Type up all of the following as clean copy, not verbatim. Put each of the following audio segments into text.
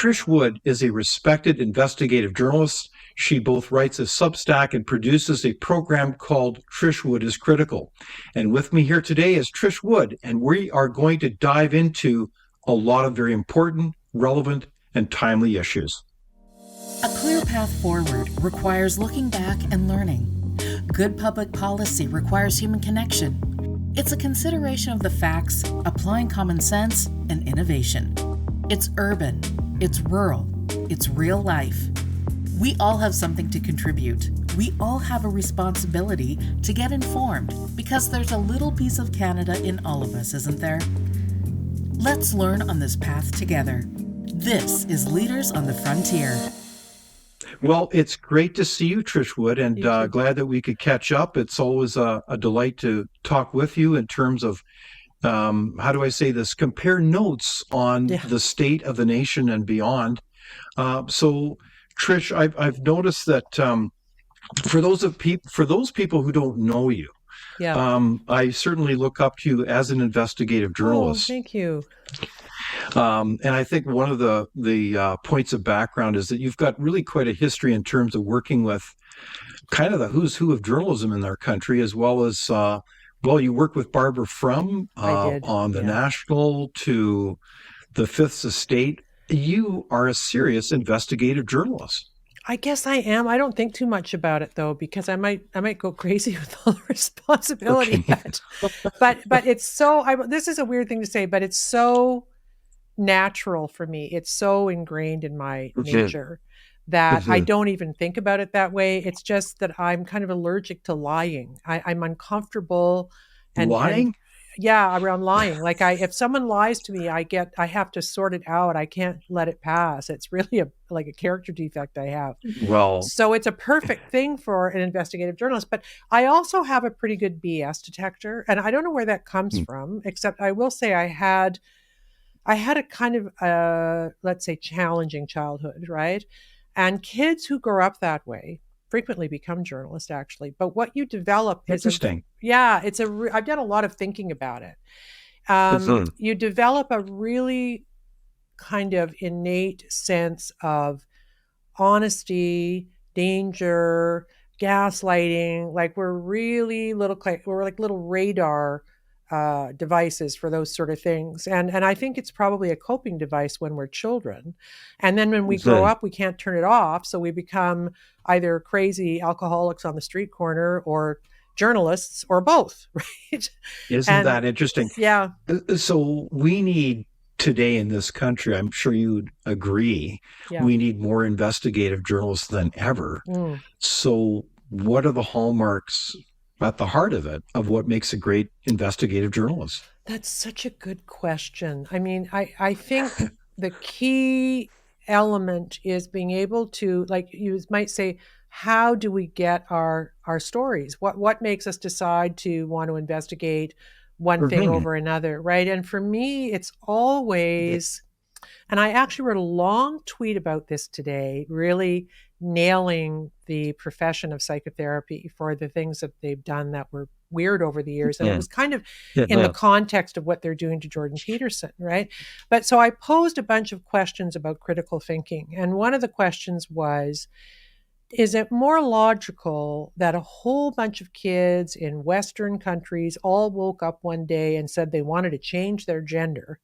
Trish Wood is a respected investigative journalist. She both writes a Substack and produces a program called Trish Wood is Critical. And with me here today is Trish Wood, and we are going to dive into a lot of very important, relevant, and timely issues. A clear path forward requires looking back and learning. Good public policy requires human connection. It's a consideration of the facts, applying common sense, and innovation. It's urban, it's rural, it's real life. We all have something to contribute. We all have a responsibility to get informed because there's a little piece of Canada in all of us, isn't there? Let's learn on this path together. This is Leaders on the Frontier. Well, it's great to see you, Trish Wood, and glad that we could catch up. It's always a delight to talk with you in terms of, how do I say this, compare notes on the state of the nation and beyond. So, Trish, I've noticed that for those people who don't know you, I certainly look up to you as an investigative journalist. Oh, thank you. And I think one of the points of background is that you've got really quite a history in terms of working with kind of the who's who of journalism in our country, as well as, you worked with Barbara Frum on the National to the Fifth Estate. You are a serious investigative journalist. I guess I am. I don't think too much about it though, because I might go crazy with all the responsibility. Okay. But it's so. This is a weird thing to say, but it's so natural for me. It's so ingrained in my nature that I don't even think about it that way. It's just that I'm kind of allergic to lying. I'm uncomfortable and lying. Around lying. Like if someone lies to me, I have to sort it out. I can't let it pass. It's really like a character defect I have. Well, so it's a perfect thing for an investigative journalist. But I also have a pretty good BS detector, and I don't know where that comes from. Except I will say I had a kind of let's say challenging childhood, right? And kids who grow up that way frequently become journalists, actually. But what you develop is interesting. I've done a lot of thinking about it. You develop a really kind of innate sense of honesty, danger, gaslighting. Like we're like little radar devices for those sort of things. And I think it's probably a coping device when we're children. And then when we grow up, we can't turn it off. So we become either crazy alcoholics on the street corner or journalists or both, right? Isn't that interesting? Yeah. So we need today in this country, I'm sure you'd agree, we need more investigative journalists than ever. So what are the hallmarks at the heart of it, of what makes a great investigative journalist? That's such a good question. I mean, I think the key element is being able to, like you might say, how do we get our stories? What makes us decide to want to investigate one thing over another, right? And for me, it's always, and I actually wrote a long tweet about this today, really nailing the profession of psychotherapy for the things that they've done that were weird over the years. And it was kind of in the context of what they're doing to Jordan Peterson, right? But so I posed a bunch of questions about critical thinking. And one of the questions was, is it more logical that a whole bunch of kids in Western countries all woke up one day and said they wanted to change their gender,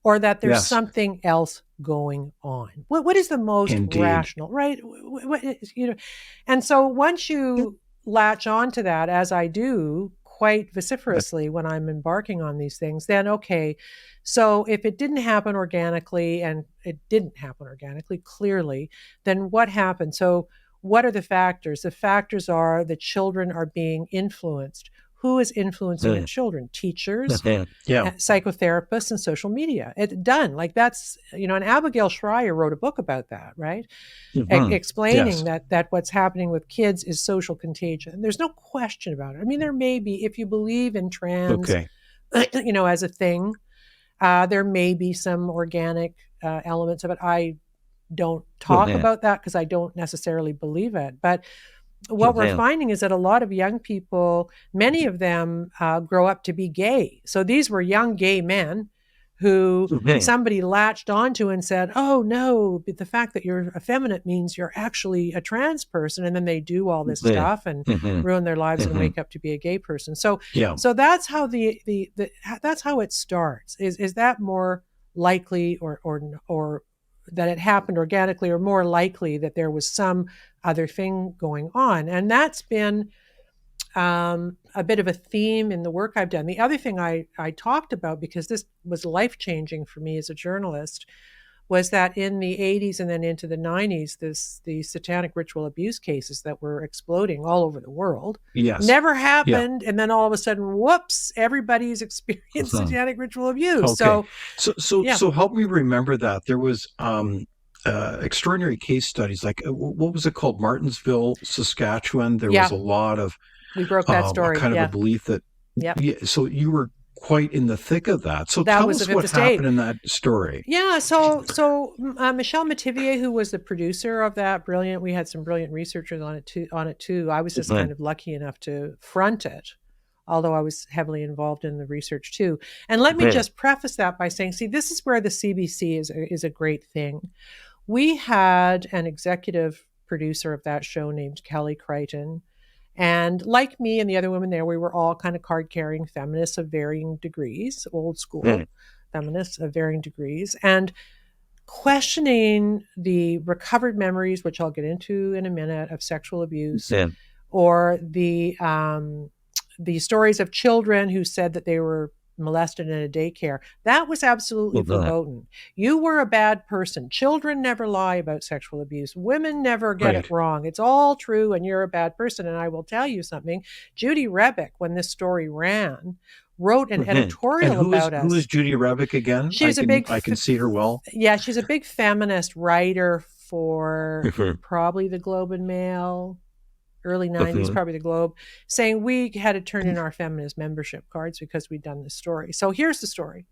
or that there's something else going on? What is the most rational, right? And so once you latch on to that, as I do quite vociferously when I'm embarking on these things, then okay, so if it didn't happen organically, and it didn't happen organically, clearly, then what happened? So what are the factors? The factors are the children are being influenced. Who is influencing the children? Teachers, psychotherapists, and social media. It's done. Like that's, and Abigail Schreier wrote a book about that, right? Explaining that what's happening with kids is social contagion. There's no question about it. I mean, there may be, if you believe in trans, as a thing, there may be some organic elements of it. I don't talk about that because I don't necessarily believe it. But what we're finding is that a lot of young people, many of them grow up to be gay. So these were young gay men who Mhm. somebody latched onto and said, oh no, but the fact that you're effeminate means you're actually a trans person. And then they do all this Yeah. stuff and Mhm. ruin their lives and Mhm. wake up to be a gay person. So Yeah. that's how that's how it starts. Is that more likely or that it happened organically, or more likely that there was some other thing going on? And that's been a bit of a theme in the work I've done. The other thing I talked about, because this was life changing for me as a journalist, was that in the 80s and then into the 90s, the satanic ritual abuse cases that were exploding all over the world Yes. never Yeah. happened. And then all of a sudden, whoops, everybody's experienced Mhm. satanic ritual abuse. Okay. So, So yeah. help me remember that there was extraordinary case studies. Like what was it called? Martinsville, Saskatchewan. There was Yeah, a lot of we broke that a story. kind of a Yeah. belief that. Yep. Yeah, so you were quite in the thick of that. So That tell was the us fifth what estate. happened in that story. Yeah, so Michelle Metivier, who was the producer of that, brilliant. We had some brilliant researchers on it too. I was just kind Mhm. of lucky enough to front it, although I was heavily involved in the research too. And let me Yeah. just preface that by saying, see, this is where the CBC is a great thing. We had an executive producer of that show named Kelly Crichton. And like me and the other women there, we were all kind of card carrying feminists of varying degrees, old school Yeah. feminists of varying degrees, and questioning the recovered memories, which I'll get into in a minute, of sexual abuse, Yeah. or the stories of children who said that they were molested in a daycare. That was absolutely Mhm. verboten. You were a bad person. Children never lie about sexual abuse. Women never get it Right. wrong. It's all true, and you're a bad person. And I will tell you something. Judy Rebick, when this story ran, wrote an Mhm. And editorial about who is us. Judy Rebick again? She's a big, I can see her well. yeah, she's a big feminist writer for Mhm. probably the Globe and Mail, early 90s, Mhm. probably the Globe, saying we had to turn in our feminist membership cards because we'd done this story. So here's the story.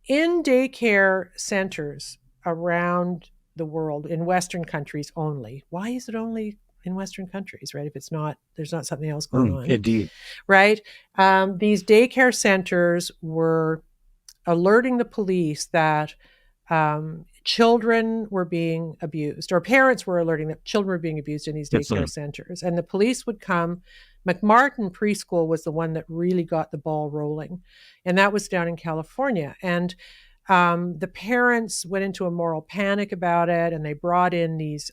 In daycare centers around the world, in Western countries only. Why is it only in Western countries, right? If it's not, there's not something else going on, Indeed. right? These daycare centers were alerting the police that children were being abused, or parents were alerting that children were being abused in these daycare Mhm. centers. And the police would come. McMartin Preschool was the one that really got the ball rolling. And that was down in California. And the parents went into a moral panic about it, and they brought in these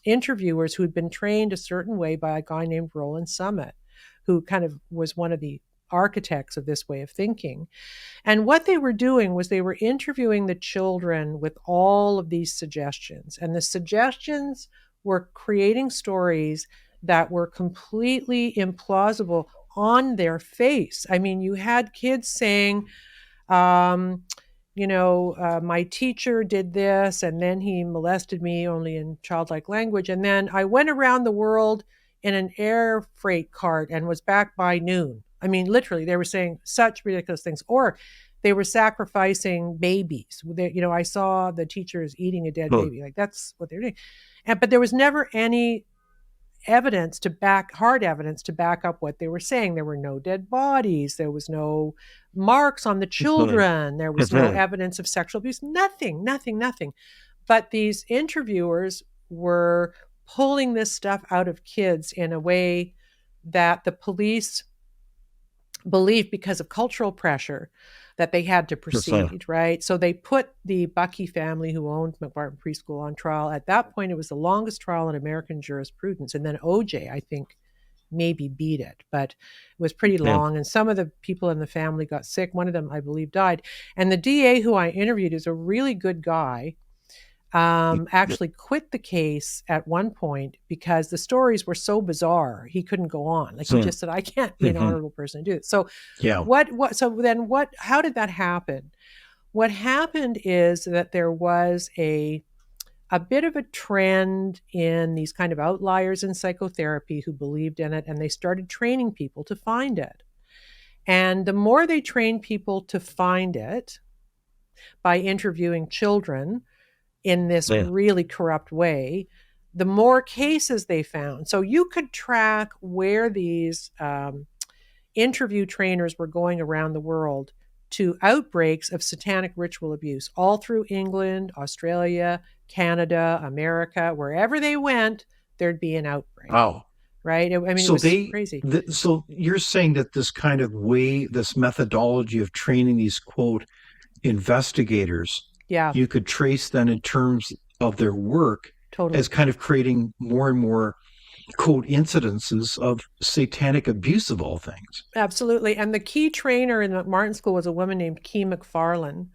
interviewers who had been trained a certain way by a guy named Roland Summit, who kind of was one of the architects of this way of thinking. And what they were doing was they were interviewing the children with all of these suggestions. And the suggestions were creating stories that were completely implausible on their face. I mean, you had kids saying, um, my teacher did this and then he molested me, only in childlike language. And then I went around the world in an air freight cart and was back by noon. I mean, literally, they were saying such ridiculous things. Or they were sacrificing babies. I saw the teachers eating a dead Huh. baby. Like, that's what they're doing. But there was never any hard evidence to back up what they were saying. There were no dead bodies. There was no marks on the children. There was no Mhm. evidence of sexual abuse. Nothing, nothing, nothing. But these interviewers were pulling this stuff out of kids in a way that the police believed, because of cultural pressure, that they had to Mhm. proceed, right? So they put the Bucky family, who owned McMartin Preschool, on trial. At that point, it was the longest trial in American jurisprudence. And then OJ, I think, maybe beat it, but it was pretty Yeah. long. And some of the people in the family got sick. One of them, I believe, died. And the DA who I interviewed is a really good guy. Actually quit the case at one point because the stories were so bizarre he couldn't go on. Like, he just said, I can't be an Mhm. honorable person to do it. So Yeah. how did that happen? What happened is that there was a bit of a trend in these kind of outliers in psychotherapy who believed in it, and they started training people to find it. And the more they trained people to find it by interviewing children in this Yeah. really corrupt way, the more cases they found. So you could track where these interview trainers were going around the world to outbreaks of satanic ritual abuse all through England, Australia, Canada, America. Wherever they went, there'd be an outbreak. Wow. Right? I mean, it So was crazy. so you're saying that this kind of way, this methodology of training these quote investigators, Yeah, you could trace then in terms of their work totally. as kind of creating more and more quote incidences of satanic abuse of all things. Absolutely. And the key trainer in the Martin School was a woman named Kee McFarlane.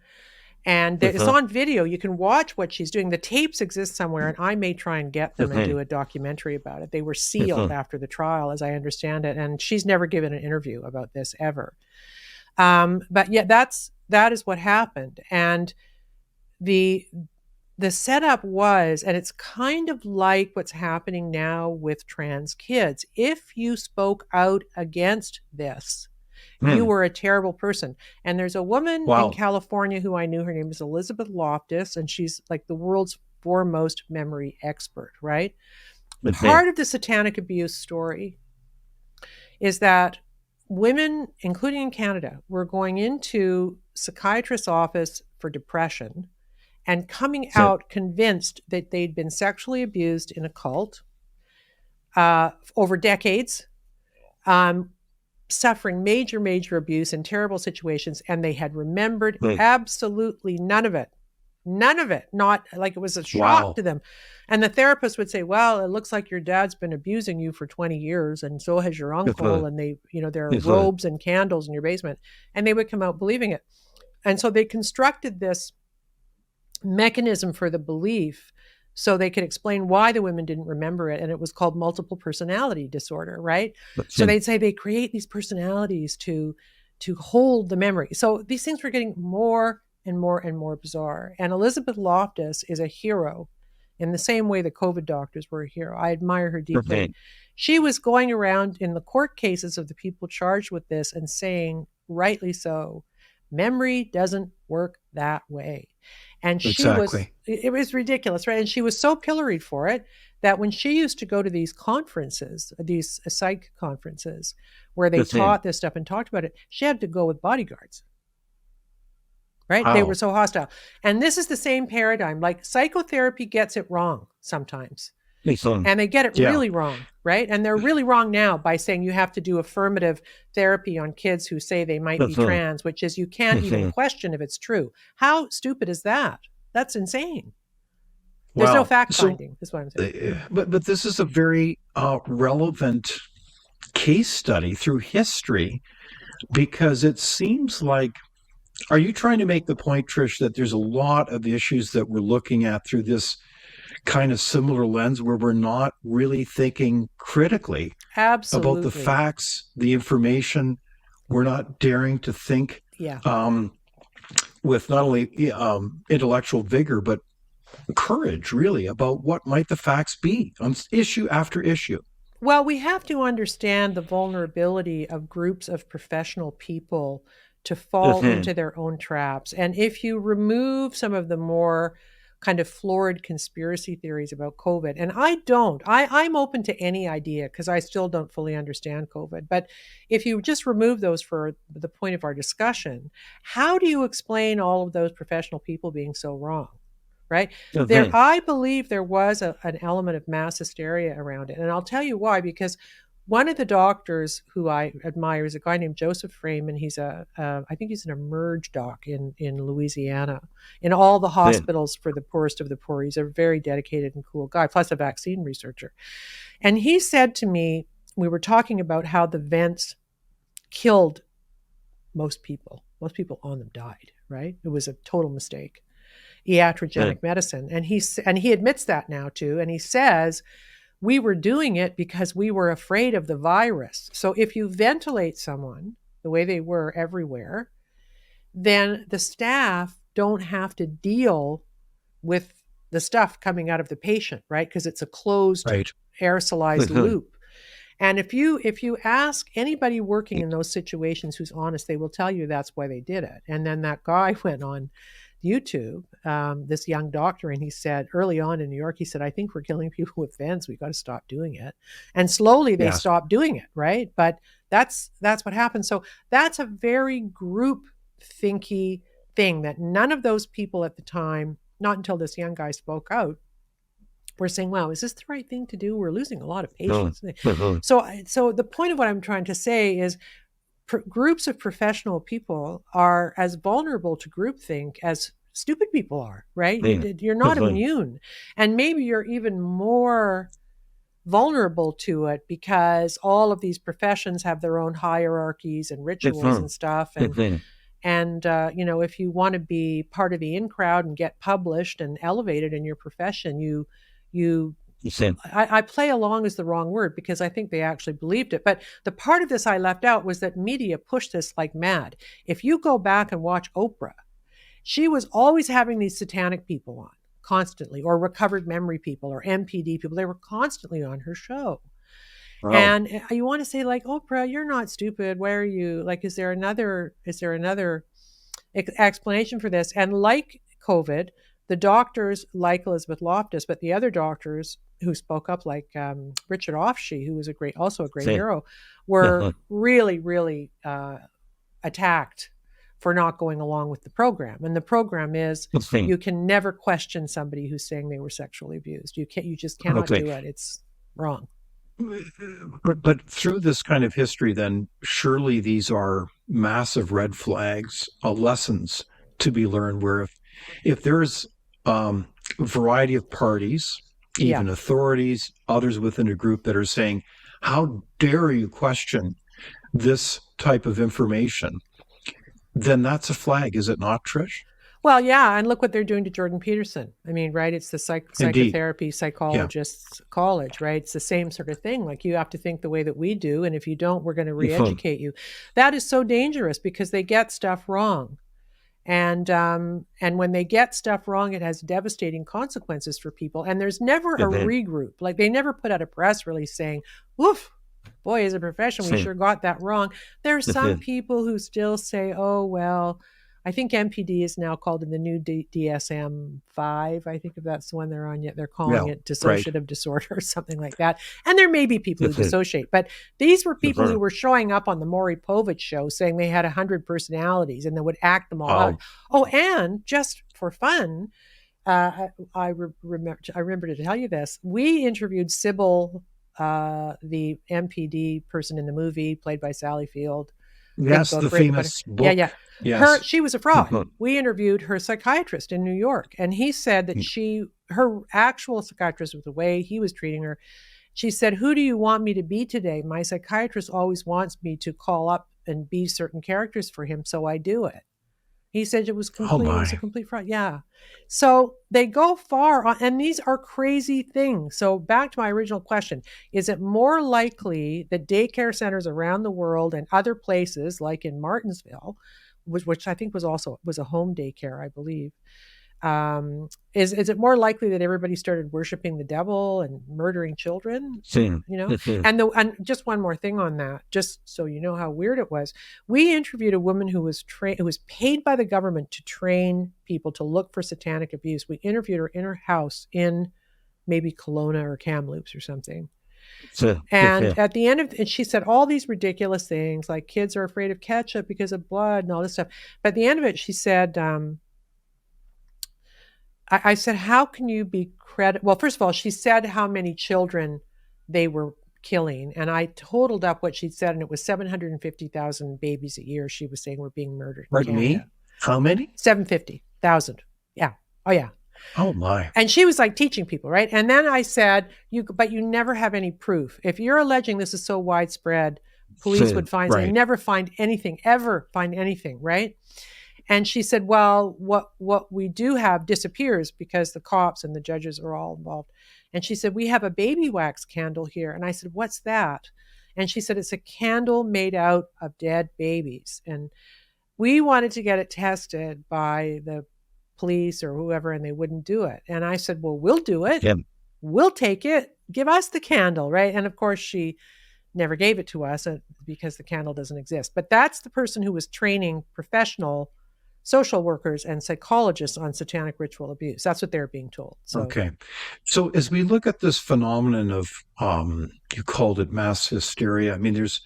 And it's on video. You can watch what she's doing. The tapes exist somewhere, and I may try and get them and do a documentary about it. They were sealed after the trial, as I understand it. And she's never given an interview about this ever. But yeah, that is what happened. And the setup was, and it's kind of like what's happening now with trans kids. If you spoke out against this, you were a terrible person. And there's a woman in California who I knew. Her name is Elizabeth Loftus, and she's like the world's foremost memory expert, right? Part of the satanic abuse story is that women, including in Canada, were going into psychiatrist's office for depression and coming out convinced that they'd been sexually abused in a cult over decades, suffering major abuse in terrible situations, and they had remembered absolutely none of it. None of it. Not like it was a shock to them. And the therapist would say, well, it looks like your dad's been abusing you for 20 years, and so has your uncle, and they, there are robes and candles in your basement. And they would come out believing it. And so they constructed this mechanism for the belief so they could explain why the women didn't remember it. And it was called multiple personality disorder, right? So they'd say they create these personalities to hold the memory. So these things were getting more and more bizarre. And Elizabeth Loftus is a hero in the same way the COVID doctors were a hero. I admire her deeply. She was going around in the court cases of the people charged with this and saying, rightly so, memory doesn't work that way. And it was ridiculous, right? And she was so pilloried for it that when she used to go to these conferences, these psych conferences, where they taught this stuff and talked about it, she had to go with bodyguards, right? They were so hostile. And this is the same paradigm. Like psychotherapy gets it wrong sometimes. And they get it really wrong, right? And they're really wrong now by saying you have to do affirmative therapy on kids who say they might be trans, which is you can't even question if it's true. How stupid is that? That's insane. There's no fact finding, is what I'm saying. But this is a very relevant case study through history, because it seems like, are you trying to make the point, Trish, that there's a lot of issues that we're looking at through this kind of similar lens where we're not really thinking critically about the facts, the information? We're not daring to think with not only intellectual vigor, but courage, really, about what might the facts be on issue after issue. Well, we have to understand the vulnerability of groups of professional people to fall into their own traps. And if you remove some of the more kind of florid conspiracy theories about COVID. And I'm open to any idea because I still don't fully understand COVID. But if you just remove those for the point of our discussion, how do you explain all of those professional people being so wrong? Right? I believe there was an element of mass hysteria around it. And I'll tell you why, because one of the doctors who I admire is a guy named Joseph Freeman. He's I think he's an emerge doc in Louisiana, in all the hospitals for the poorest of the poor. He's a very dedicated and cool guy, plus a vaccine researcher. And he said to me, we were talking about how the vents killed most people. Most people on them died, right? It was a total mistake. Iatrogenic medicine. And he admits that now too. And he says, we were doing it because we were afraid of the virus. So if you ventilate someone the way they were everywhere, then the staff don't have to deal with the stuff coming out of the patient, right? Because it's a closed aerosolized loop. And if you ask anybody working in those situations who's honest, they will tell you that's why they did it. And then that guy went on YouTube, this young doctor, and he said early on in New York, he said, I think we're killing people with vents. We got to stop doing it. And slowly they stopped doing it, right? But that's what happened. So that's a very group thinky thing that none of those people at the time, not until this young guy spoke out, were saying, wow, is this the right thing to do? We're losing a lot of patients. So the point of what I'm trying to say is groups of professional people are as vulnerable to groupthink as stupid people are, right? You're not immune. And maybe you're even more vulnerable to it because all of these professions have their own hierarchies and rituals and stuff. And if you want to be part of the in crowd and get published and elevated in your profession, I play along is the wrong word because I think they actually believed it. But the part of this I left out was that media pushed this like mad. If you go back and watch Oprah, she was always having these satanic people on constantly, or recovered memory people or MPD people. They were constantly on her show. Wow. And you want to say, like, Oprah, you're not stupid. Why are you like, is there another explanation for this? And like COVID, the doctors like Elizabeth Loftus, but the other doctors who spoke up, like Richard Offshee, who was also a great hero, were really, really attacked for not going along with the program. And the program is you can never question somebody who's saying they were sexually abused. You just cannot do it. It's wrong. But through this kind of history, then surely these are massive red flags, lessons to be learned, where if there's a variety of parties, even authorities, others within a group that are saying, how dare you question this type of information, then that's a flag, is it not, Trish? Well, yeah, and look what they're doing to Jordan Peterson. I mean, right? It's the psychotherapy psychologists college, right? It's the same sort of thing. Like, you have to think the way that we do, and if you don't, we're going to re-educate you. That is so dangerous because they get stuff wrong. And when they get stuff wrong, it has devastating consequences for people. And there's never a regroup. Like, they never put out a press release saying, "Woof, boy, as a profession, we sure got that wrong." There are some people who still say, "Oh, well, I think MPD is now called in the new DSM-5. I think if that's the one they're on yet, they're calling it dissociative disorder or something like that." And there may be people who dissociate, but these were people who were showing up on the Maury Povich show saying they had 100 personalities and they would act them all out. Oh, and just for fun, I remember to tell you this. We interviewed Sybil, the MPD person in the movie, played by Sally Field. Yes, the famous book. Yeah. Yes. She was a fraud. We interviewed her psychiatrist in New York, and he said that her actual psychiatrist, with the way he was treating her, she said, "Who do you want me to be today? My psychiatrist always wants me to call up and be certain characters for him, so I do it." He said it was complete. It was a complete fraud. Yeah. So they go far on, and these are crazy things. So back to my original question, is it more likely that daycare centers around the world and other places, like in Martinsville, which I think was a home daycare, I believe, is it more likely that everybody started worshiping the devil and murdering children? And just one more thing on that, just so you know how weird it was. We interviewed a woman who was paid by the government to train people to look for satanic abuse. We interviewed her in her house in maybe Kelowna or Kamloops or something. And at the end of it, she said all these ridiculous things, like kids are afraid of ketchup because of blood and all this stuff. But at the end of it, she said, I said, how can you be credible? Well, first of all, she said how many children they were killing. And I totaled up what she'd said, and it was 750,000 babies a year, she was saying, were being murdered. Pardon me? How many? 750,000. Yeah. Oh, yeah. Oh, my. And she was like teaching people, right? And then I said, but you never have any proof. If you're alleging this is so widespread, police would find, they never find anything, ever find anything, right? And she said, well, what we do have disappears because the cops and the judges are all involved. And she said, we have a baby wax candle here. And I said, what's that? And she said, it's a candle made out of dead babies. And we wanted to get it tested by the police or whoever, and they wouldn't do it. And I said, well, we'll do it. Yeah. We'll take it. Give us the candle, right? And of course, she never gave it to us because the candle doesn't exist. But that's the person who was training professional social workers and psychologists on satanic ritual abuse. That's what they're being told. So. Okay. So as we look at this phenomenon of, you called it mass hysteria, I mean, there's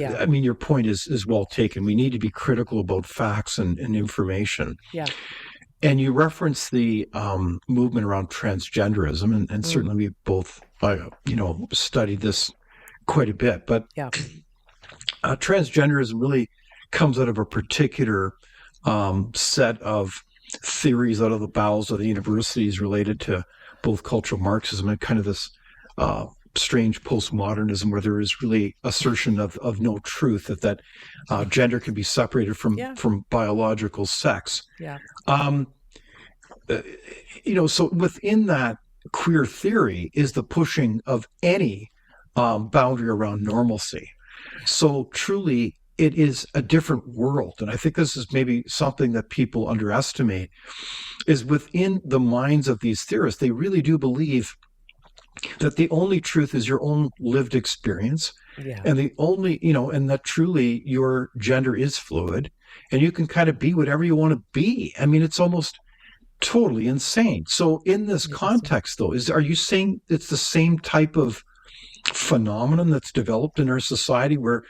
Yeah. I mean, your point is well taken. We need to be critical about facts and information. Yeah. And you reference the movement around transgenderism, and Mm. certainly we both, studied this quite a bit. But Yeah. transgenderism really comes out of a particular set of theories out of the bowels of the universities related to both cultural Marxism and kind of this strange postmodernism where there is really assertion of no truth, that gender can be separated Yeah. from biological sex. Yeah. Um, so within that queer theory is the pushing of any boundary around normalcy. So truly, it is a different world. And I think this is maybe something that people underestimate, is within the minds of these theorists, they really do believe that the only truth is your own lived experience. Yeah. And the only, and that truly your gender is fluid and you can kind of be whatever you want to be. I mean, it's almost totally insane. So in this context, though, are you saying it's the same type of phenomenon that's developed in our society where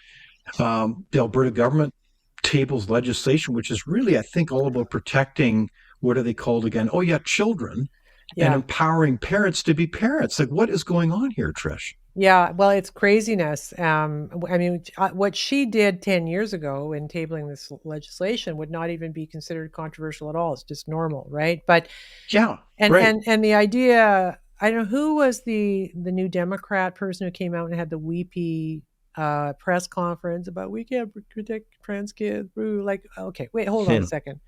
the Alberta government tables legislation, which is really, I think, all about protecting, what are they called again? Oh, yeah, children, and empowering parents to be parents. Like, what is going on here, Trish? Yeah, well, it's craziness. I mean, what she did 10 years ago in tabling this legislation would not even be considered controversial at all. It's just normal, right? But yeah, and right. and the idea, I don't know who was the new Democrat person who came out and had the weepy press conference about we can't protect trans kids. Like, okay, wait, hold on a second.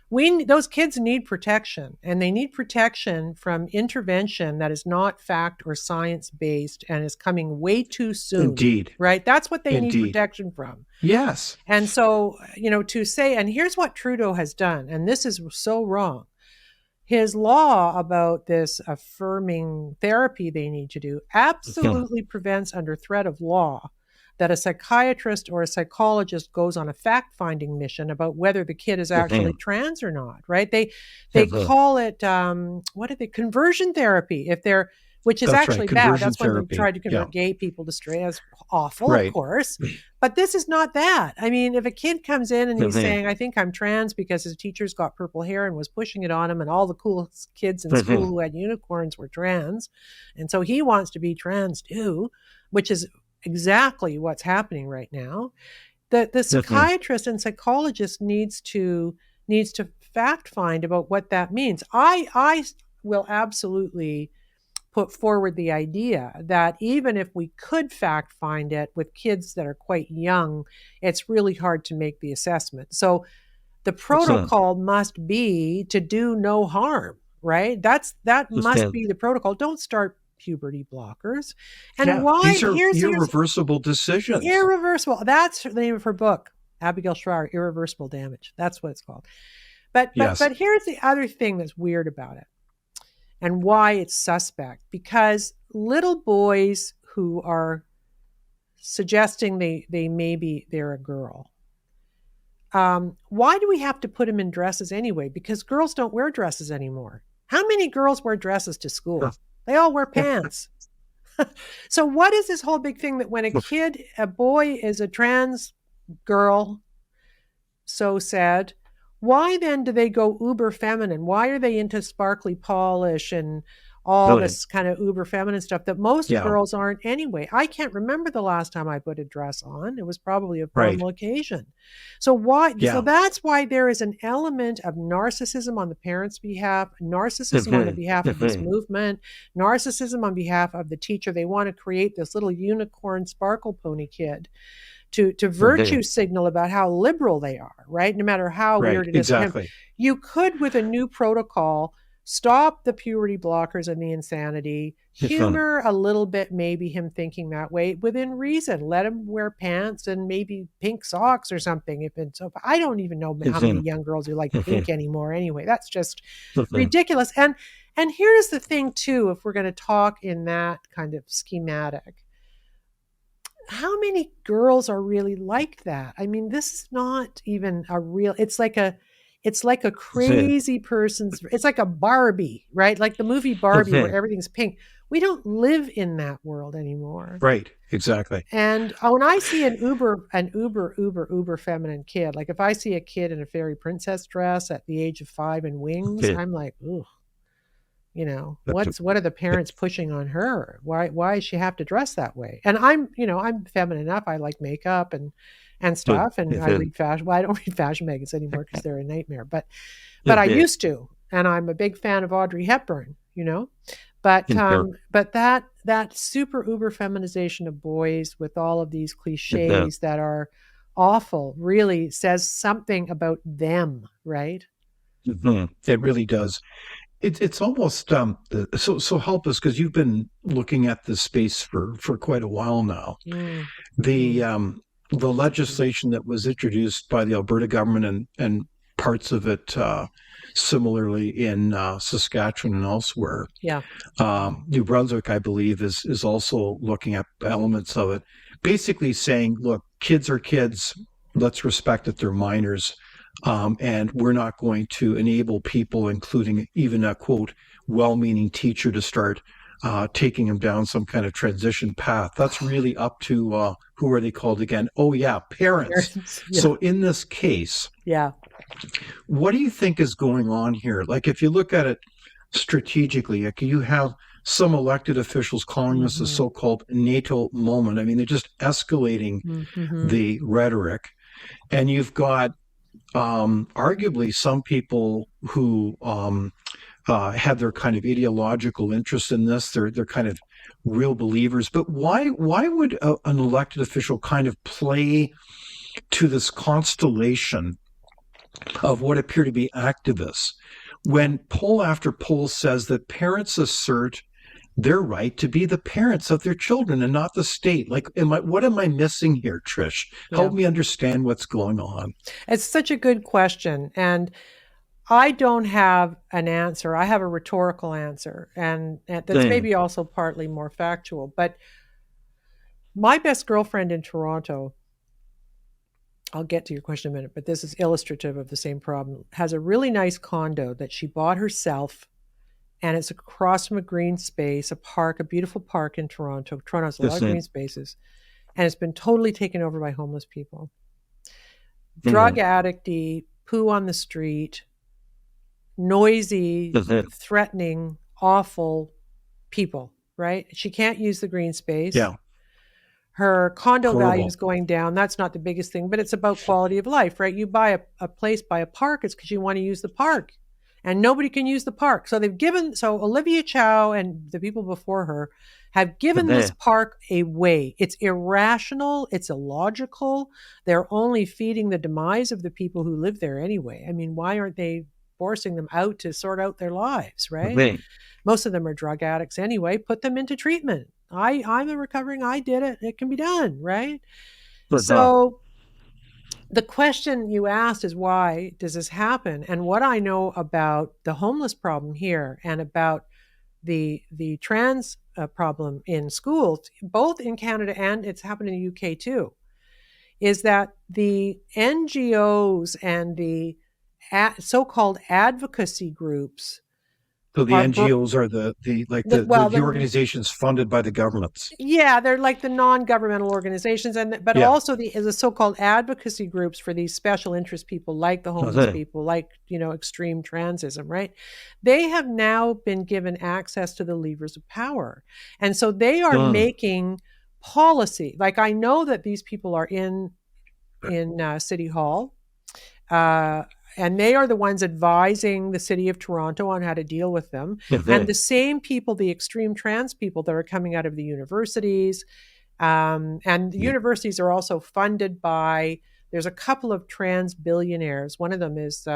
Those kids need protection, and they need protection from intervention that is not fact or science based and is coming way too soon. Indeed. Right? That's what they need protection from. Yes. And so, to say, and here's what Trudeau has done, and this is so wrong. His law about this affirming therapy they need to do absolutely prevents, under threat of law, that a psychiatrist or a psychologist goes on a fact-finding mission about whether the kid is actually trans or not, right? They call it conversion therapy which is actually bad. That's when they tried to convert gay people to straight. That's awful, of course. But this is not that. I mean, if a kid comes in and he's saying, I think I'm trans because his teacher's got purple hair and was pushing it on him, and all the cool kids in school who had unicorns were trans, and so he wants to be trans too, which is exactly what's happening right now. The psychiatrist and psychologist needs to fact find about what that means. I will absolutely put forward the idea that even if we could fact find it with kids that are quite young, it's really hard to make the assessment. So the protocol must be to do no harm, right? That must be the protocol. Don't start puberty blockers. And why? These are irreversible decisions. Irreversible. That's the name of her book, Abigail Schreier, Irreversible Damage. That's what it's called. But here's the other thing that's weird about it and why it's suspect. Because little boys who are suggesting they're a girl, why do we have to put them in dresses anyway? Because girls don't wear dresses anymore. How many girls wear dresses to school? They all wear pants. So what is this whole big thing that when a boy is a trans girl, so sad, why then do they go uber feminine? Why are they into sparkly polish and all this kind of uber feminine stuff that most girls aren't anyway? I can't remember the last time I put a dress on. It was probably a formal occasion. So why? So that's why there is an element of narcissism on the parents' behalf, narcissism on the behalf of this movement, narcissism on behalf of the teacher. They want to create this little unicorn sparkle pony kid to virtue signal about how liberal they are, right? No matter how weird it is. Exactly. You could, with a new protocol, stop the puberty blockers and the insanity, humor a little bit, maybe him thinking that way within reason. Let him wear pants and maybe pink socks or something. I don't even know how many young girls who like pink anymore anyway. That's just ridiculous. And here's the thing too, if we're going to talk in that kind of schematic, how many girls are really like that? I mean, this is not even it's like It's like a crazy person's, it's like a Barbie, right? Like the movie Barbie where everything's pink. We don't live in that world anymore. Right. Exactly. And when I see an uber feminine kid, like if I see a kid in a fairy princess dress at the age of 5 and wings, I'm like, ooh, what are the parents pushing on her? Why does she have to dress that way? And I'm feminine enough. I like makeup and stuff, and I read fashion. Well, I don't read fashion magazines anymore because they're a nightmare. But I used to, and I'm a big fan of Audrey Hepburn. But that super uber feminization of boys with all of these cliches that are awful really says something about them, right? It really does. It's almost so help us, because you've been looking at this space for quite a while now. The legislation that was introduced by the Alberta government and parts of it similarly in Saskatchewan and elsewhere. Yeah. New Brunswick, I believe, is also looking at elements of it, basically saying, look, kids are kids. Let's respect that they're minors. And we're not going to enable people, including even a, quote, well-meaning teacher, to start taking them down some kind of transition path. That's really up to, who are they called again? Oh, yeah, parents. Yeah. So in this case, what do you think is going on here? Like, if you look at it strategically, like, you have some elected officials calling this a so-called NATO moment. I mean, they're just escalating the rhetoric. And you've got arguably some people who have their kind of ideological interest in this. They're kind of real believers. But why would an elected official kind of play to this constellation of what appear to be activists when poll after poll says that parents assert their right to be the parents of their children and not the state? Like, what am I missing here, Trish? Help me understand what's going on. It's such a good question. And I don't have an answer. I have a rhetorical answer. And that's maybe also partly more factual. But my best girlfriend in Toronto, I'll get to your question in a minute, but this is illustrative of the same problem, has a really nice condo that she bought herself. And it's across from a green space, a park, a beautiful park in Toronto. Toronto has a lot of green spaces. And it's been totally taken over by homeless people. Drug addicty, poo on the street, noisy, threatening, awful people, right? She can't use the green space. Yeah. Her condo value is going down. That's not the biggest thing, but it's about quality of life, right? You buy a place by a park, it's because you want to use the park. And nobody can use the park. So Olivia Chow and the people before her have given this park away. It's irrational. It's illogical. They're only feeding the demise of the people who live there anyway. I mean, why aren't they forcing them out to sort out their lives, right? Most of them are drug addicts anyway. Put them into treatment. I'm a recovering, I did it. It can be done, right? So the question you asked is, why does this happen? And what I know about the homeless problem here and about the trans problem in schools, both in Canada and it's happened in the UK too, is that the NGOs and the so-called advocacy groups. So the NGOs are the organizations funded by the governments. Yeah, they're like the non-governmental organizations, but also the so-called advocacy groups for these special interest people, like the homeless people, like extreme transism, right? They have now been given access to the levers of power, and so they are making policy. Like, I know that these people are in City Hall. And they are the ones advising the city of Toronto on how to deal with them. And the same people, the extreme trans people that are coming out of the universities. And the universities are also funded by, there's a couple of trans billionaires. One of them is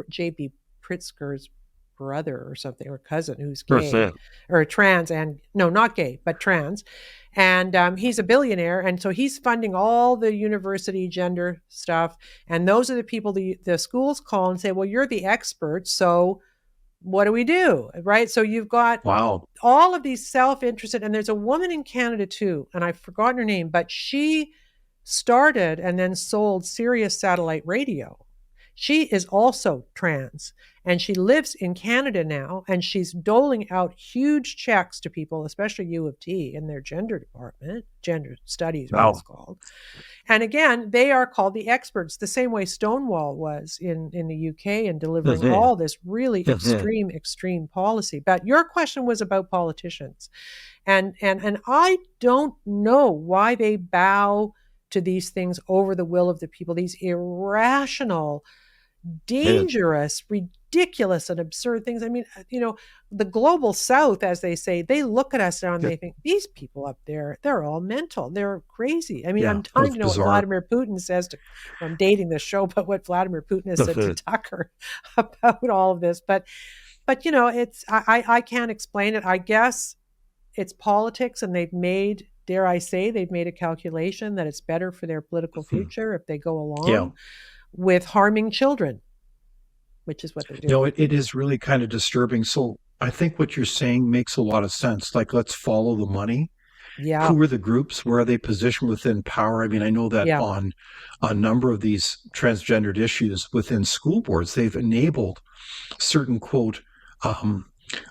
J.B. Pritzker's brother or something, or cousin, who's gay or trans, and no, not gay, but trans. And he's a billionaire. And so he's funding all the university gender stuff. And those are the people the schools call and say, well, you're the experts. So what do we do? Right. So you've got all of these self-interested, and there's a woman in Canada too, and I've forgotten her name, but she started and then sold Sirius satellite radio. She is also trans, and she lives in Canada now, and she's doling out huge checks to people, especially U of T in their gender department, gender studies, what it's Wow. called. And again, they are called the experts, the same way Stonewall was in the UK in delivering all this really extreme policy. But your question was about politicians. And I don't know why they bow to these things over the will of the people, these irrational, dangerous, ridiculous, and absurd things. I mean, the global south, as they say, they look at us now and they think, these people up there, they're all mental. They're crazy. I mean, I'm dying to know what Vladimir Putin says to, I'm dating this show, but what Vladimir Putin has said to Tucker about all of this. But it's, I can't explain it. I guess it's politics, and they've made, dare I say, they've made a calculation that it's better for their political future if they go along with harming children, which is what they're doing. It is really kind of disturbing. So I think what you're saying makes a lot of sense. Like, let's follow the money. Yeah. Who are the groups? Where are they positioned within power? I mean, I know that on a number of these transgendered issues within school boards, they've enabled certain, quote,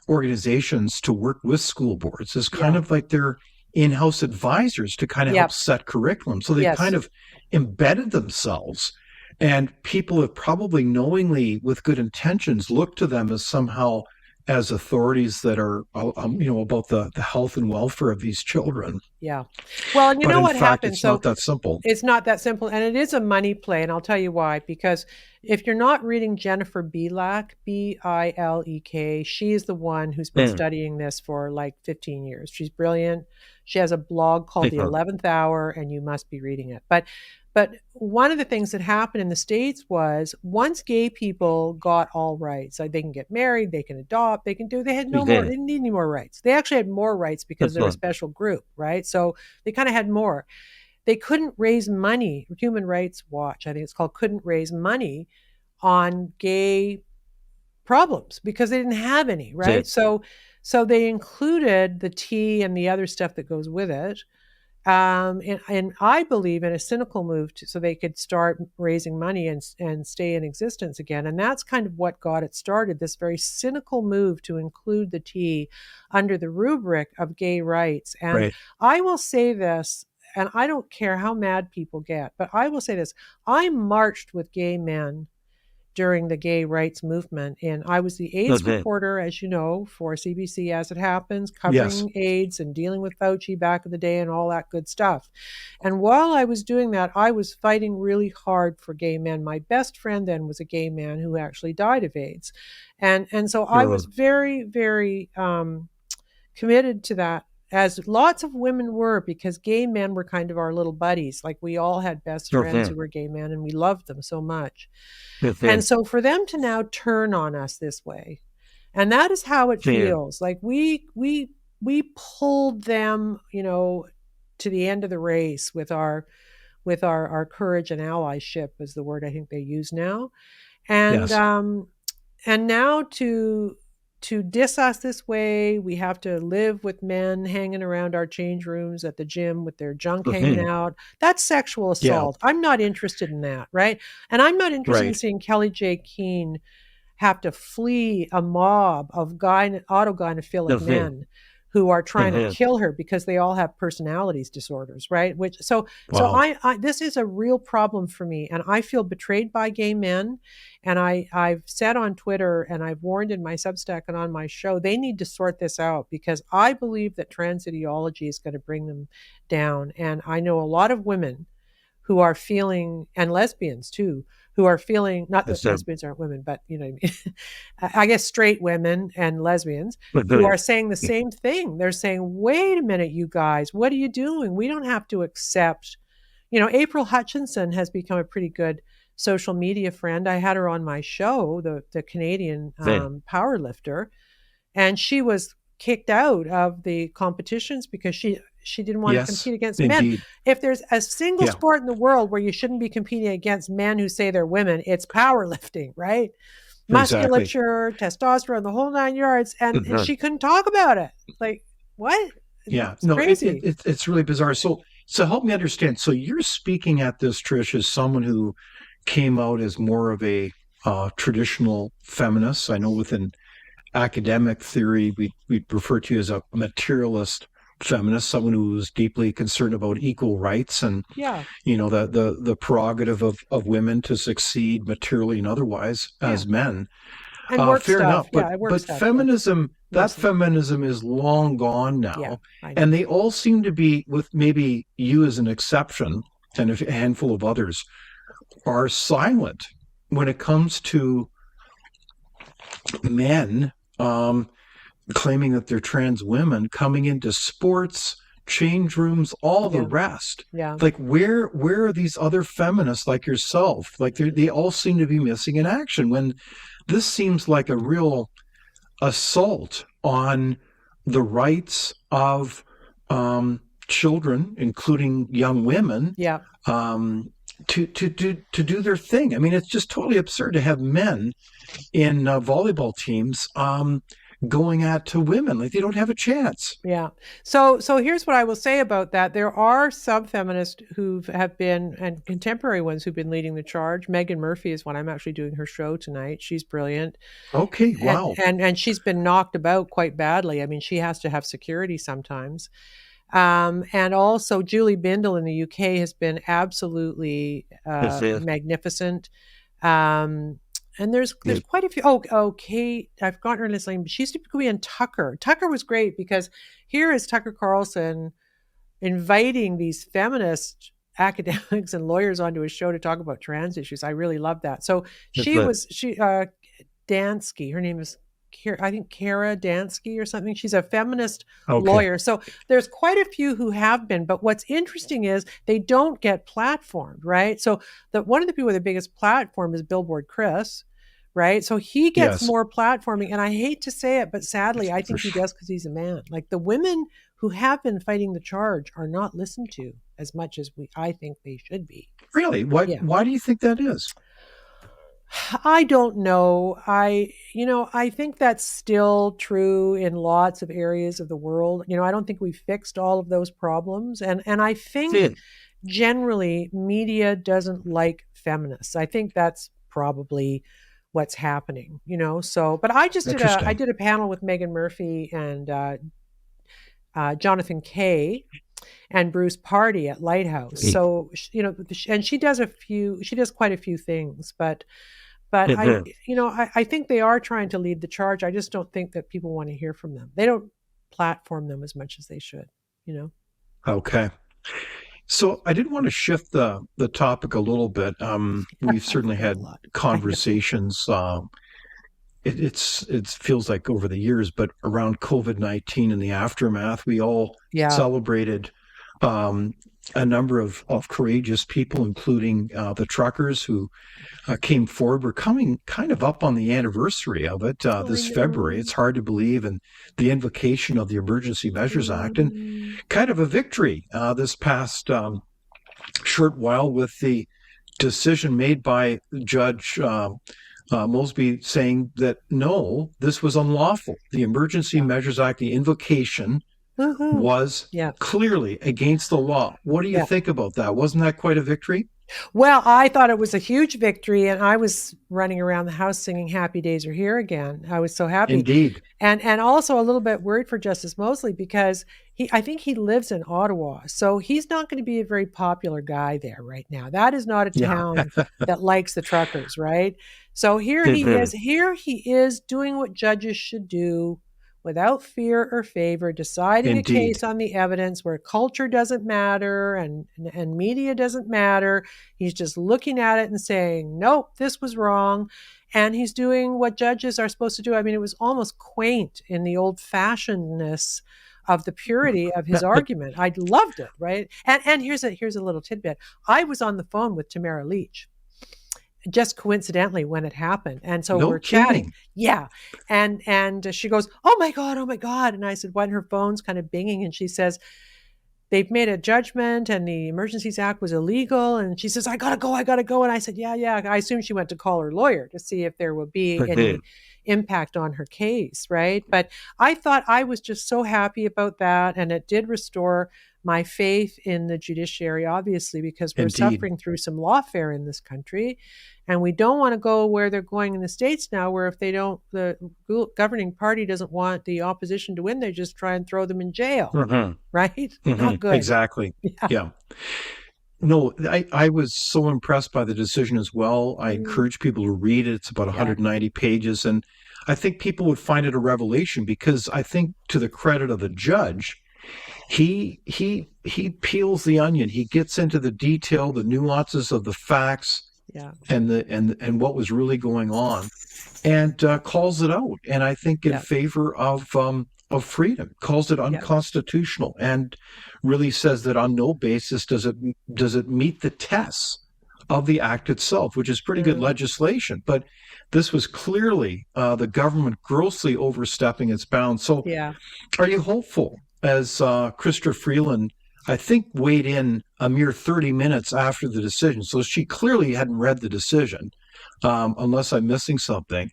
organizations to work with school boards as kind of like their in-house advisors to kind of help set curriculum. So they kind of embedded themselves, and people have probably knowingly, with good intentions, looked to them as somehow as authorities that are, about the health and welfare of these children. Yeah. Well, and you know what happens? It's not that simple. It's not that simple. And it is a money play. And I'll tell you why. Because if you're not reading Jennifer Bilek, Bilek, she is the one who's been studying this for like 15 years. She's brilliant. She has a blog called The 11th Hour, and you must be reading it. But one of the things that happened in the States was, once gay people got all rights, like they can get married, they can adopt, they had no more, they didn't need any more rights. They actually had more rights because they're a special group, right? So they kind of had more. They couldn't raise money. Human Rights Watch, I think it's called, couldn't raise money on gay problems because they didn't have any, right? So they included the tea and the other stuff that goes with it. And I believe in a cynical move so they could start raising money and stay in existence again. And that's kind of what got it started, this very cynical move to include the tea under the rubric of gay rights. And I will say this, and I don't care how mad people get, but I will say this. I marched with gay men during the gay rights movement. And I was the AIDS reporter, as you know, for CBC As It Happens, covering AIDS and dealing with Fauci back in the day and all that good stuff. And while I was doing that, I was fighting really hard for gay men. My best friend then was a gay man who actually died of AIDS. And so I was very, very committed to that, as lots of women were, because gay men were kind of our little buddies. Like, we all had best friends who were gay men, and we loved them so much. And so for them to now turn on us this way, and that is how it feels. Like we pulled them, to the end of the race with our courage and allyship is the word I think they use now. And and now to diss us this way, we have to live with men hanging around our change rooms at the gym with their junk hanging out. That's sexual assault. I'm not interested in that, right? And I'm not interested in seeing Kelly J. Keane have to flee a mob of autogynephilic men who are trying to kill her because they all have personalities disorders, right? So I this is a real problem for me, and I feel betrayed by gay men. And I've said on Twitter, and I've warned in my Substack and on my show, they need to sort this out, because I believe that trans ideology is going to bring them down. And I know a lot of women who are feeling, and lesbians too, who are feeling, not that lesbians aren't women, but you know what I mean? I guess straight women and lesbians who are saying the same thing. They're saying, wait a minute, you guys, what are you doing? We don't have to accept, April Hutchinson has become a pretty good social media friend. I had her on my show, the Canadian power lifter, and she was kicked out of the competitions because she didn't want to compete against men. If there's a single sport in the world where you shouldn't be competing against men who say they're women, it's powerlifting, right? Musculature, testosterone, the whole 9 yards. And she couldn't talk about it. Like, what? It's crazy. It's really bizarre. So help me understand. So you're speaking at this, Trish, as someone who came out as more of a traditional feminist. I know within academic theory, we refer to you as a materialist feminist, someone who was deeply concerned about equal rights and Yeah. the prerogative of women to succeed materially and otherwise Yeah. as men. And work Fair enough, stuff. Yeah, work but stuff. Yeah, feminism, that mostly. feminism is long gone Yeah, now, I know. and they all seem to be, with maybe you as an exception and a handful of others, are silent when it comes to men claiming that they're trans women coming into sports, change rooms, all the Yeah, rest. yeah. Like where are these other feminists like yourself? Like they all seem to be missing in action when this seems like a real assault on the rights of children, including young women, Yeah. to do their thing. I mean, it's just totally absurd to have men in volleyball teams going at to women like they don't have a chance. Yeah. So here's what I will say about that. There are some feminists who have been, and contemporary ones who've been leading the charge. Megan Murphy is one. I'm actually doing her show tonight. She's brilliant. Okay, And wow. and she's been knocked about quite badly. I mean, she has to have security sometimes. And also Julie Bindel in the UK has been absolutely Yes, yes. magnificent. Um, and there's Yeah. quite a few. Oh, Kate, I've forgotten her last name, but she used to be in Tucker. Tucker was great because here is Tucker Carlson inviting these feminist academics and lawyers onto his show to talk about trans issues. I really love that. So Yes, she Dansky, her name is I think Kara Dansky or something. She's a feminist okay. lawyer. So there's quite a few who have been, but what's interesting is they don't get platformed, right? So one of the people with the biggest platform is Billboard Chris, right? So he gets Yes. more platforming, and I hate to say it, but sadly, I think he does because he's a man. Like the women who have been fighting the charge are not listened to as much as I think they should be. Really? Yeah. Why do you think that is? I don't know. I think that's still true in lots of areas of the world. I don't think we've fixed all of those problems. And I think generally media doesn't like feminists. I think that's probably what's happening, so, but I Interesting. did a panel with Megan Murphy and Jonathan Kay and Bruce Party at Lighthouse. So, and she does quite a few things, but I think they are trying to lead the charge. I just don't think that people want to hear from them. They don't platform them as much as they should. Okay. So I did want to shift the topic a little bit. We've certainly had conversations. It feels like over the years, but around COVID-19 and the aftermath, we all celebrated a number of courageous people, including the truckers who came forward. We're coming kind of up on the anniversary of it this February. It's hard to believe, and the invocation of the Emergency Measures Act, and kind of a victory this past short while with the decision made by Judge Mosby saying that no, this was unlawful. The Emergency Measures Act, the invocation, was clearly against the law. What do you think about that? Wasn't that quite a victory? Well, I thought it was a huge victory, and I was running around the house singing "Happy Days Are Here Again." I was so happy. Indeed. And also a little bit worried for Justice Mosley because I think he lives in Ottawa, so he's not going to be a very popular guy there right now. That is not a town that likes the truckers, right? So here he is doing what judges should do, without fear or favor, deciding a case on the evidence where culture doesn't matter and media doesn't matter. He's just looking at it and saying, nope, this was wrong. And he's doing what judges are supposed to do. I mean, it was almost quaint in the old-fashionedness of the purity of his argument. I loved it, right? And here's a little tidbit. I was on the phone with Tamara Leach, just coincidentally when it happened. And so we're chatting. Yeah. And she goes, oh my God. And I said, when her phone's kind of binging, and she says, they've made a judgment and the Emergencies Act was illegal. And she says, I gotta go. And I said, yeah. I assume she went to call her lawyer to see if there would be any impact on her case, right? But I thought I was just so happy about that. And it did restore my faith in the judiciary, obviously, because we're Indeed. suffering through some lawfare in this country. And we don't want to go where they're going in the States now, where if they don't, the governing party doesn't want the opposition to win, they just try and throw them in jail. Mhm. Right? Mhm. Not good. Exactly. Yeah. Yeah. No, I was so impressed by the decision as well. I encourage people to read it. It's about Yeah. 190 pages. And I think people would find it a revelation because I think, to the credit of the judge, he peels the onion. He gets into the detail, the nuances of the facts, Yeah. and what was really going on, and calls it out. And I think in favor of freedom, calls it unconstitutional, and really says that on no basis does it meet the tests of the act itself, which is pretty good legislation. But this was clearly the government grossly overstepping its bounds. So, are you hopeful, as Krista Freeland, I think, weighed in a mere 30 minutes after the decision? So she clearly hadn't read the decision, unless I'm missing something.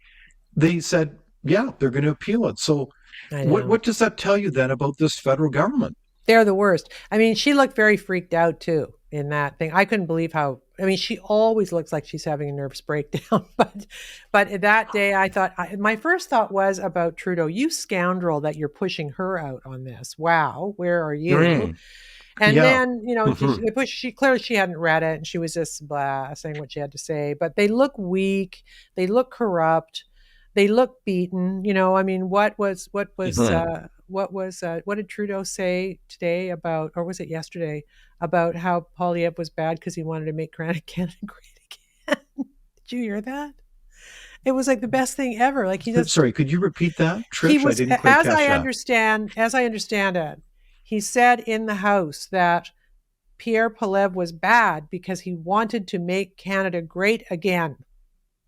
They said, yeah, they're going to appeal it. So what does that tell you then about this federal government? They're the worst. I mean, she looked very freaked out too in that thing. I couldn't believe how, I mean, she always looks like she's having a nervous breakdown. But that day I thought, my first thought was about Trudeau, you scoundrel that you're pushing her out on this. Wow, where are you? And then, you know, she clearly she hadn't read it and she was just saying what she had to say. But they look weak. They look corrupt. They look beaten. You know, I mean, what did Trudeau say today about, or was it yesterday, about how Poilievre was bad because he wanted to make Canada great again? Did you hear that? It was like the best thing ever. Like he just. Sorry, could you repeat that, Trish? He was, I didn't quite catch that. As I understand it, he said in the House that Pierre Poilievre was bad because he wanted to make Canada great again.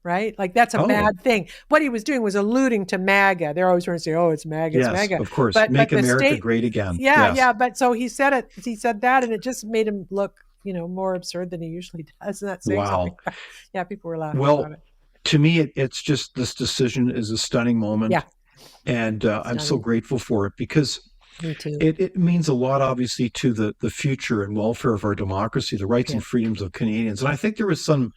Right? Like that's a bad thing. What he was doing was alluding to MAGA. They're always trying to say, oh, it's MAGA, it's MAGA. Of course. Make America great again. Yeah. But so he said it, he said that, and it just made him look, you know, more absurd than he usually does. And that's something. Yeah, people were laughing about it. To me, it's just, this decision is a stunning moment. Yeah. And I'm so grateful for it because me too. It means a lot, obviously, to the future and welfare of our democracy, the rights and freedoms of Canadians. And I think there was some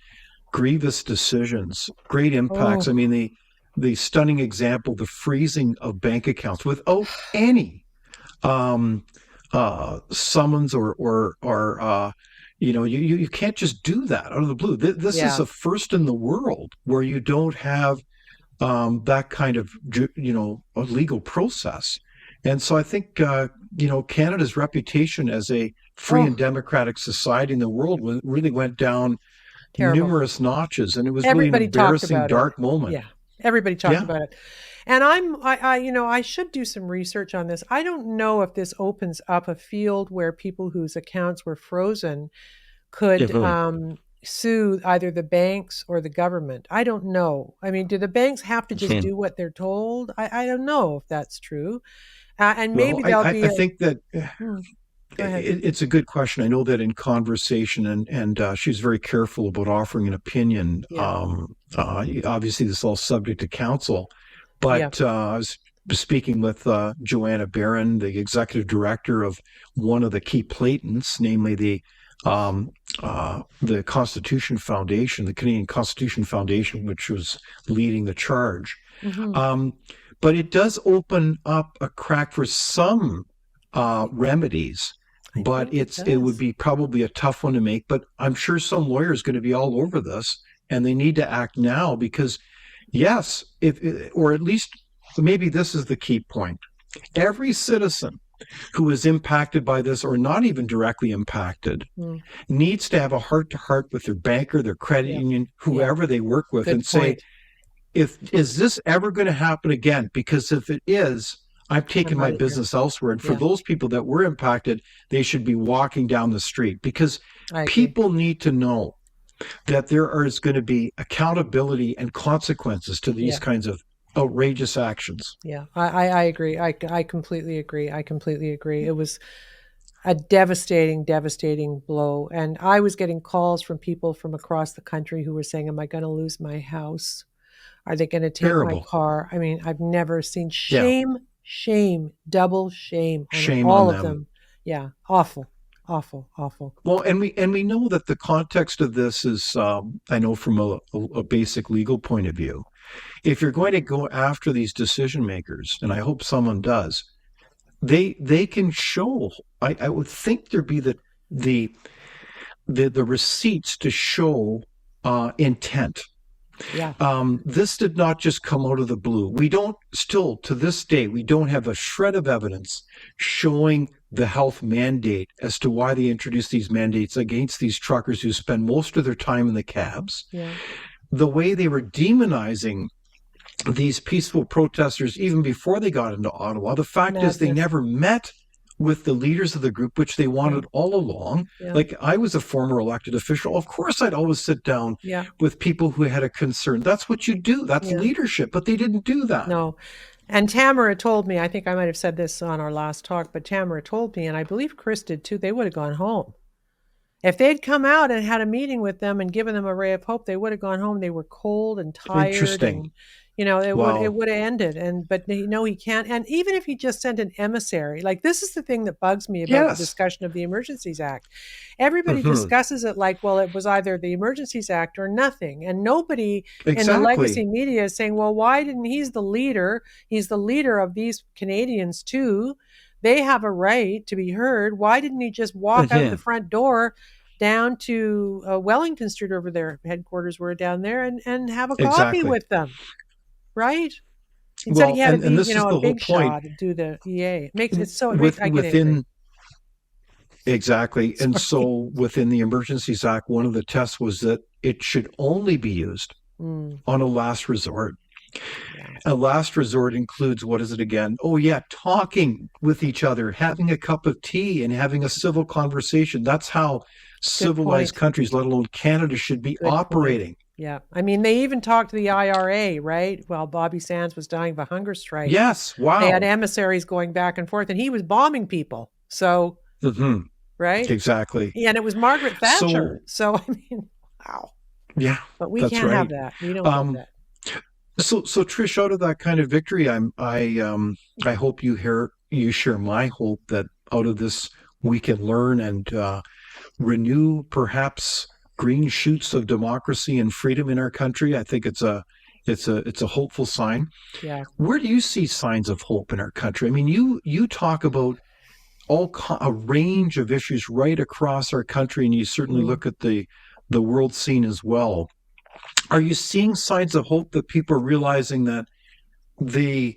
grievous decisions, great impacts. I mean, the stunning example, the freezing of bank accounts without any summons or you know, you can't just do that out of the blue. This is a first in the world where you don't have that kind of, you know, a legal process. And so I think, you know, Canada's reputation as a free and democratic society in the world really went down numerous notches, and it was really an embarrassing, dark moment. Yeah, everybody talked about it. And I, you know, I should do some research on this. I don't know if this opens up a field where people whose accounts were frozen could sue either the banks or the government. I don't know. I mean, do the banks have to just do what they're told? I don't know if that's true. And maybe I think that it's a good question. I know that in conversation, and she's very careful about offering an opinion. Obviously, this is all subject to counsel. But I was speaking with Joanna Barron, the executive director of one of the key platents, namely the Constitution Foundation, the Canadian Constitution Foundation, which was leading the charge. But it does open up a crack for some remedies. But it would be probably a tough one to make. But I'm sure some lawyer is going to be all over this, and they need to act now because, yes, or at least maybe this is the key point. Every citizen who is impacted by this, or not even directly impacted, needs to have a heart-to-heart with their banker, their credit union, whoever they work with, and say, is this ever going to happen again? Because if it is, I'm taking my business elsewhere. And for those people that were impacted, they should be walking down the street, because people need to know that there is going to be accountability and consequences to these kinds of outrageous actions. Yeah, I agree. I completely agree. I completely agree. It was a devastating blow. And I was getting calls from people from across the country who were saying, am I going to lose my house? Are they going to take my car? I mean, I've never seen shame, double shame on all of them. Yeah. Awful. Awful. Awful. Well, and we know that the context of this is, I know from a basic legal point of view, if you're going to go after these decision makers, and I hope someone does, they can show. I would think there'd be the the receipts to show intent. Yeah. This did not just come out of the blue. We don't still to this day we don't have a shred of evidence showing the health mandate as to why they introduced these mandates against these truckers who spend most of their time in the cabs. Yeah. The way they were demonizing these peaceful protesters even before they got into Ottawa. The fact is they never met with the leaders of the group, which they wanted all along. Yeah. Like I was a former elected official. Of course, I'd always sit down with people who had a concern. That's what you do. That's leadership. But they didn't do that. No. And Tamara told me, I think I might have said this on our last talk, but Tamara told me, and I believe Chris did too, they would have gone home. If they'd come out and had a meeting with them and given them a ray of hope, they would have gone home. They were cold and tired. Interesting. And, it would have ended. But he can't. And even if he just sent an emissary, like this is the thing that bugs me about the discussion of the Emergencies Act. Everybody discusses it like, well, it was either the Emergencies Act or nothing. And nobody in the legacy media is saying, well, why didn't he's the leader? He's the leader of these Canadians too. They have a right to be heard. Why didn't he just walk out the front door down to Wellington Street over their headquarters were down there and have a coffee with them? Right? Instead he had to be, a big shot and do the EA. Exactly. And so within the Emergencies Act, one of the tests was that it should only be used on a last resort. Yeah. A last resort includes, what is it again? Oh, yeah, talking with each other, having a cup of tea and having a civil conversation. That's how civilized countries, let alone Canada, should be operating. Point. Yeah. I mean, they even talked to the IRA, right? While Bobby Sands was dying of a hunger strike. Yes. Wow. They had emissaries going back and forth, and he was bombing people. So, right? Exactly. Yeah, and it was Margaret Thatcher. So I mean, wow. Yeah. But we can't have that. We don't have that. So Trish, out of that kind of victory, I hope you share my hope that out of this we can learn and renew perhaps green shoots of democracy and freedom in our country. I think it's a hopeful sign. Yeah. Where do you see signs of hope in our country? I mean, you talk about a range of issues right across our country, and you certainly look at the world scene as well. Are you seeing signs of hope that people are realizing that the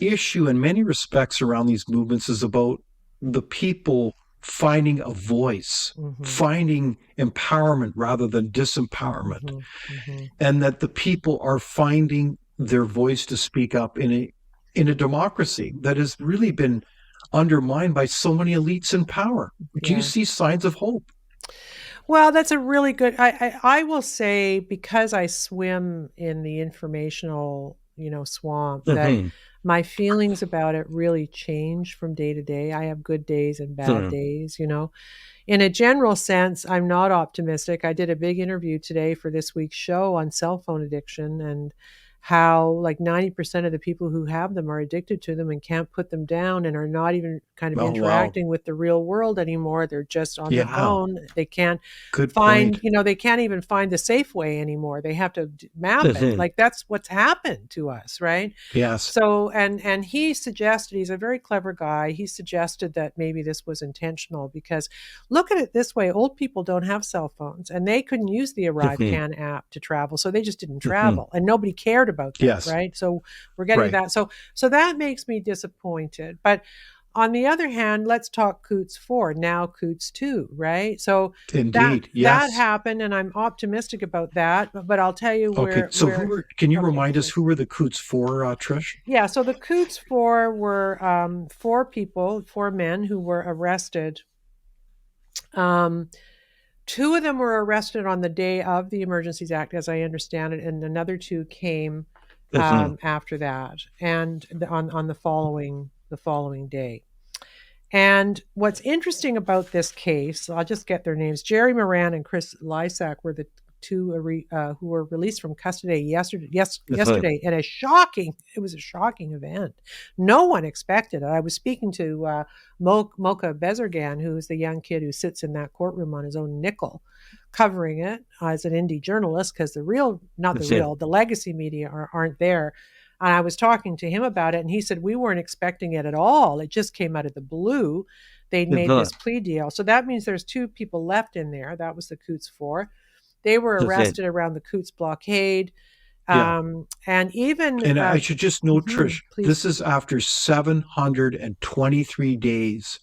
issue in many respects around these movements is about the people finding a voice, finding empowerment rather than disempowerment, and that the people are finding their voice to speak up in a democracy that has really been undermined by so many elites in power? Do you see signs of hope? Well, that's a really good, I will say, because I swim in the informational, swamp, that my feelings about it really change from day to day. I have good days and bad days, In a general sense, I'm not optimistic. I did a big interview today for this week's show on cell phone addiction and how like 90% of the people who have them are addicted to them and can't put them down and are not even kind of interacting with the real world anymore. They're just on their phone. They can't they can't even find the safe way anymore. They have to map it. Like that's what's happened to us, right? Yes. So, and he suggested, he's a very clever guy. He suggested that maybe this was intentional because look at it this way. Old people don't have cell phones and they couldn't use the ArriveCan app to travel. So they just didn't travel and nobody cared about that, right? So we're getting that. So that makes me disappointed. But on the other hand, let's talk Coots 4, now Coots 2, right? So indeed, that happened, and I'm optimistic about that. But I'll tell you where. Okay, so can you remind us who were the Coots 4, Trish? Yeah, so the Coots 4 were 4 men who were arrested. 2 of them were arrested on the day of the Emergencies Act, as I understand it, and another 2 came after that, and on the following day. And what's interesting about this case, I'll just get their names. Jerry Moran and Chris Lysak were the who were released from custody yesterday. That's right. Yesterday, and it was a shocking event. No one expected it. I was speaking to Mocha Bezergan, who is the young kid who sits in that courtroom on his own nickel, covering it as an indie journalist, because the legacy media aren't there. And I was talking to him about it, and he said, we weren't expecting it at all. It just came out of the blue. They'd made this plea deal. So that means there's 2 people left in there. That was the Coutts 4. They were arrested around the Coutts blockade. And even... And I should just note, Trish, please. This is after 723 days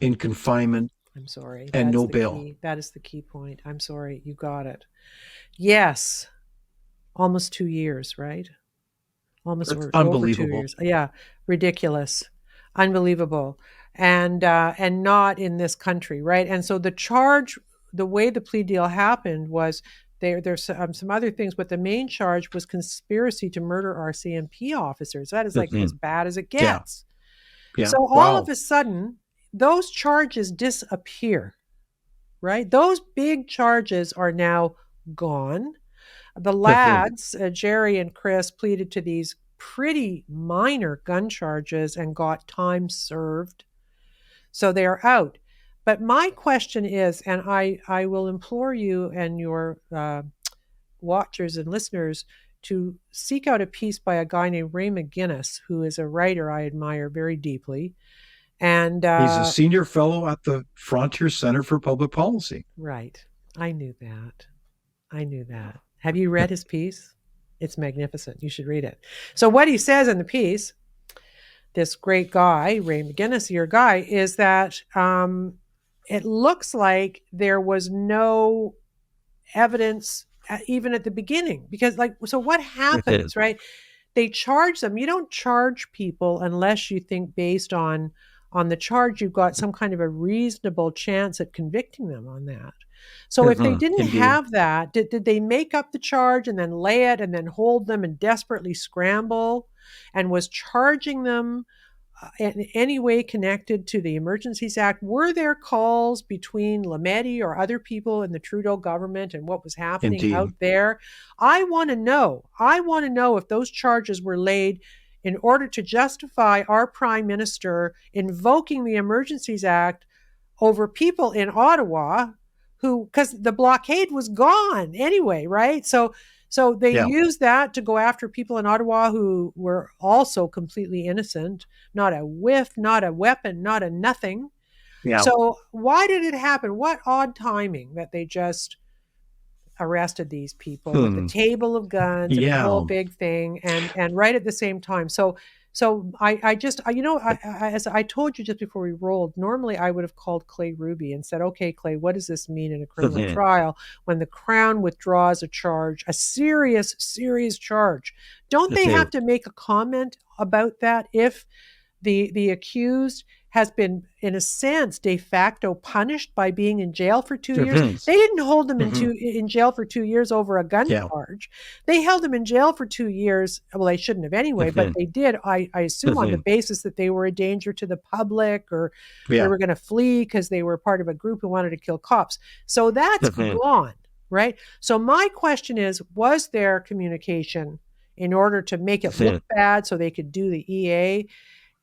in confinement. I'm sorry. And no bail. That is the key point. I'm sorry. You got it. Yes. Almost 2 years, right? Almost unbelievable. Over 2 years. Yeah. Ridiculous. Unbelievable. And not in this country, right? And so the way the plea deal happened was there's some other things, but the main charge was conspiracy to murder RCMP officers. That is like as bad as it gets. Yeah. So all of a sudden, those charges disappear, right? Those big charges are now gone. The lads, Jerry and Chris, pleaded to these pretty minor gun charges and got time served. So they're out. But my question is, and I will implore you and your watchers and listeners to seek out a piece by a guy named Ray McGinnis, who is a writer I admire very deeply. And he's a senior fellow at the Frontier Center for Public Policy. Right. I knew that. Have you read his piece? It's magnificent. You should read it. So what he says in the piece, this great guy, Ray McGinnis, your guy, is that it looks like there was no evidence even at the beginning. Because so what happens, right? They charge them. You don't charge people unless you think based on the charge, you've got some kind of a reasonable chance at convicting them on that. So if they didn't have that, did they make up the charge and then lay it and then hold them and desperately scramble, and was charging them in any way connected to the Emergencies Act? Were there calls between Lametti or other people in the Trudeau government and what was happening out there? I want to know if those charges were laid in order to justify our Prime Minister invoking the Emergencies Act over people in Ottawa because the blockade was gone anyway, right? So they used that to go after people in Ottawa who were also completely innocent, not a whiff, not a weapon, not a nothing. Yeah. So why did it happen? What odd timing that they just arrested these people with a table of guns and a whole big thing, and right at the same time. So I just, as I told you just before we rolled, normally I would have called Clay Ruby and said, okay, Clay, what does this mean in a criminal trial when the Crown withdraws a charge, a serious charge? Don't they have to make a comment about that if the accused has been, in a sense, de facto punished by being in jail for 2 years? They didn't hold them in jail for 2 years over a gun charge. They held them in jail for 2 years. Well, they shouldn't have anyway, but they did, I assume, on the basis that they were a danger to the public, or they were going to flee because they were part of a group who wanted to kill cops. So that's gone, right? So my question is, was there communication in order to make it look bad so they could do the EA?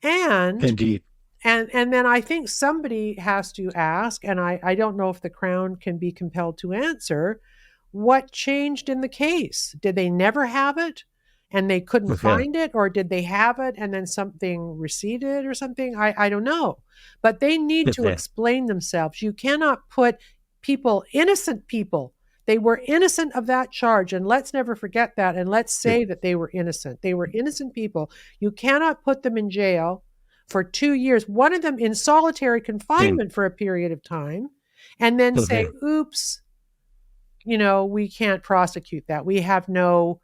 And indeed. And then I think somebody has to ask, and I don't know if the Crown can be compelled to answer, what changed in the case? Did they never have it and they couldn't find it? Or did they have it and then something receded or something? I don't know. But they need to explain themselves. You cannot put innocent people, they were innocent of that charge. And let's never forget that. And let's say that they were innocent. They were innocent people. You cannot put them in jail for 2 years, one of them in solitary confinement for a period of time, and then say, oops, we can't prosecute that. We have no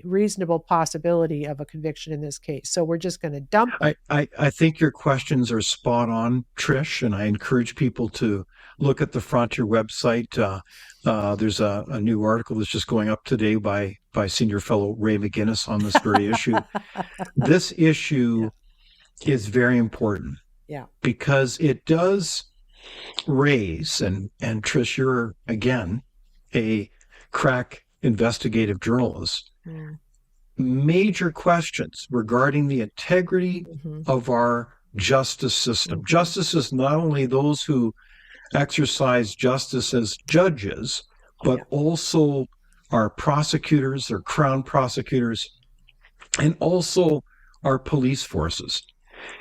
reasonable possibility of a conviction in this case. So we're just going to dump it. I think your questions are spot on, Trish, and I encourage people to look at the Frontier website. There's a new article that's just going up today by senior fellow Ray McGinnis on this very issue. This issue is very important because it does raise, and Trish, you're again a crack investigative journalist, Mm. major questions regarding the integrity Mm-hmm. of our justice system. Mm-hmm. Justice is not only those who exercise justice as judges, but Yeah. also our prosecutors, our crown prosecutors, and also our police forces.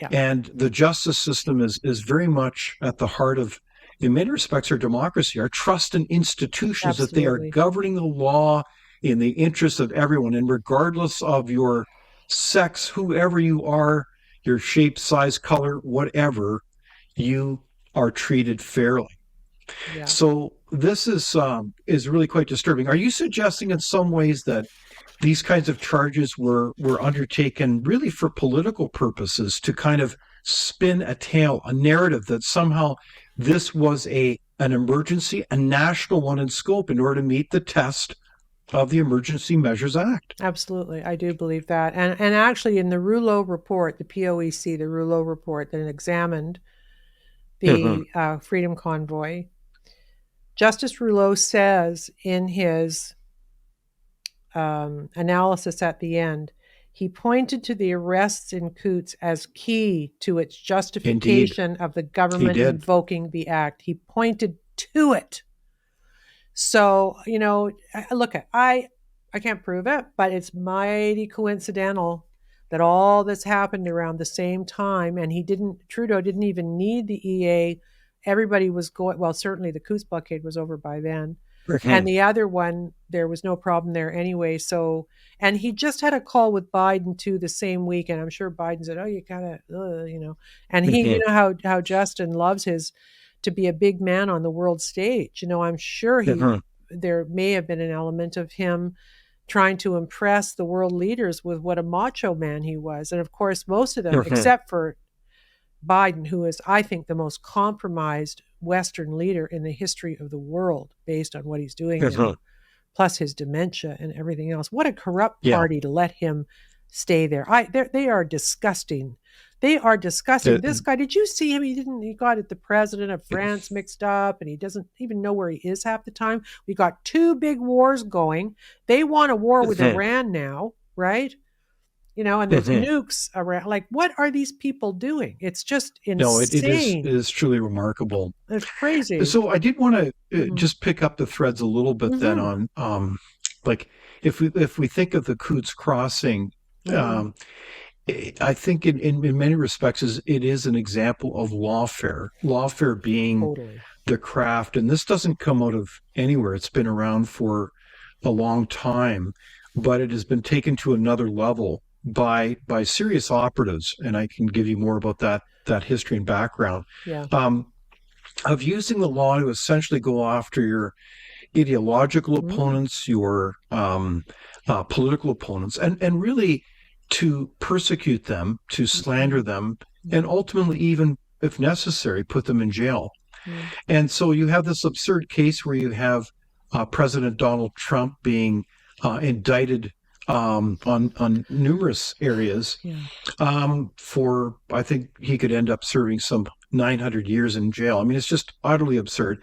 Yeah. And the justice system is very much at the heart of, in many respects, our democracy, our trust in institutions, that they are Absolutely. governing the law in the interest of everyone. And regardless of your sex, whoever you are, your shape, size, color, whatever, you are treated fairly. Yeah. So this is really quite disturbing. Are you suggesting in some ways that these kinds of charges were undertaken really for political purposes, to kind of spin a tale, a narrative that somehow this was an emergency, a national one in scope, in order to meet the test of the Emergency Measures Act? Absolutely. I do believe that. And actually in the Rouleau report, the POEC, the Rouleau report that examined the Freedom Convoy, Justice Rouleau says in his analysis at the end, he pointed to the arrests in Coutts as key to its Indeed, justification of the he government did. invoking the act. He pointed to it. So, look, I can't prove it, but it's mighty coincidental that all this happened around the same time. And Trudeau didn't even need the EA. Everybody was going, well, certainly the Coutts blockade was over by then. And the other one, there was no problem there anyway. So, and he just had a call with Biden too the same week. And I'm sure Biden said, oh, you gotta, and he, how Justin loves to be a big man on the world stage. I'm sure there may have been an element of him trying to impress the world leaders with what a macho man he was. And of course, most of them, except for Biden, who is, I think, the most compromised Western leader in the history of the world based on what he's doing now, plus his dementia and everything else. What a corrupt party to let him stay there. They are disgusting. They are disgusting. This guy, did you see him? He got the president of France mixed up, and he doesn't even know where he is half the time. We got two big wars going. They want a war with Iran now, right? And there's nukes around. Like, what are these people doing? It's just insane. No, it is truly remarkable. It's crazy. So I did want to just pick up the threads a little bit then on, like, if we think of the Coutts Crossing, I think in many respects it is an example of lawfare being the craft. And this doesn't come out of anywhere. It's been around for a long time, but it has been taken to another level by serious operatives. And I can give you more about that history and background. Yeah. Of using the law to essentially go after your ideological opponents, your political opponents, and really to persecute them, to slander them, and ultimately, even if necessary, put them in jail. And so you have this absurd case where you have President Donald Trump being indicted on numerous areas for, I think he could end up serving some 900 years in jail. I mean, it's just utterly absurd.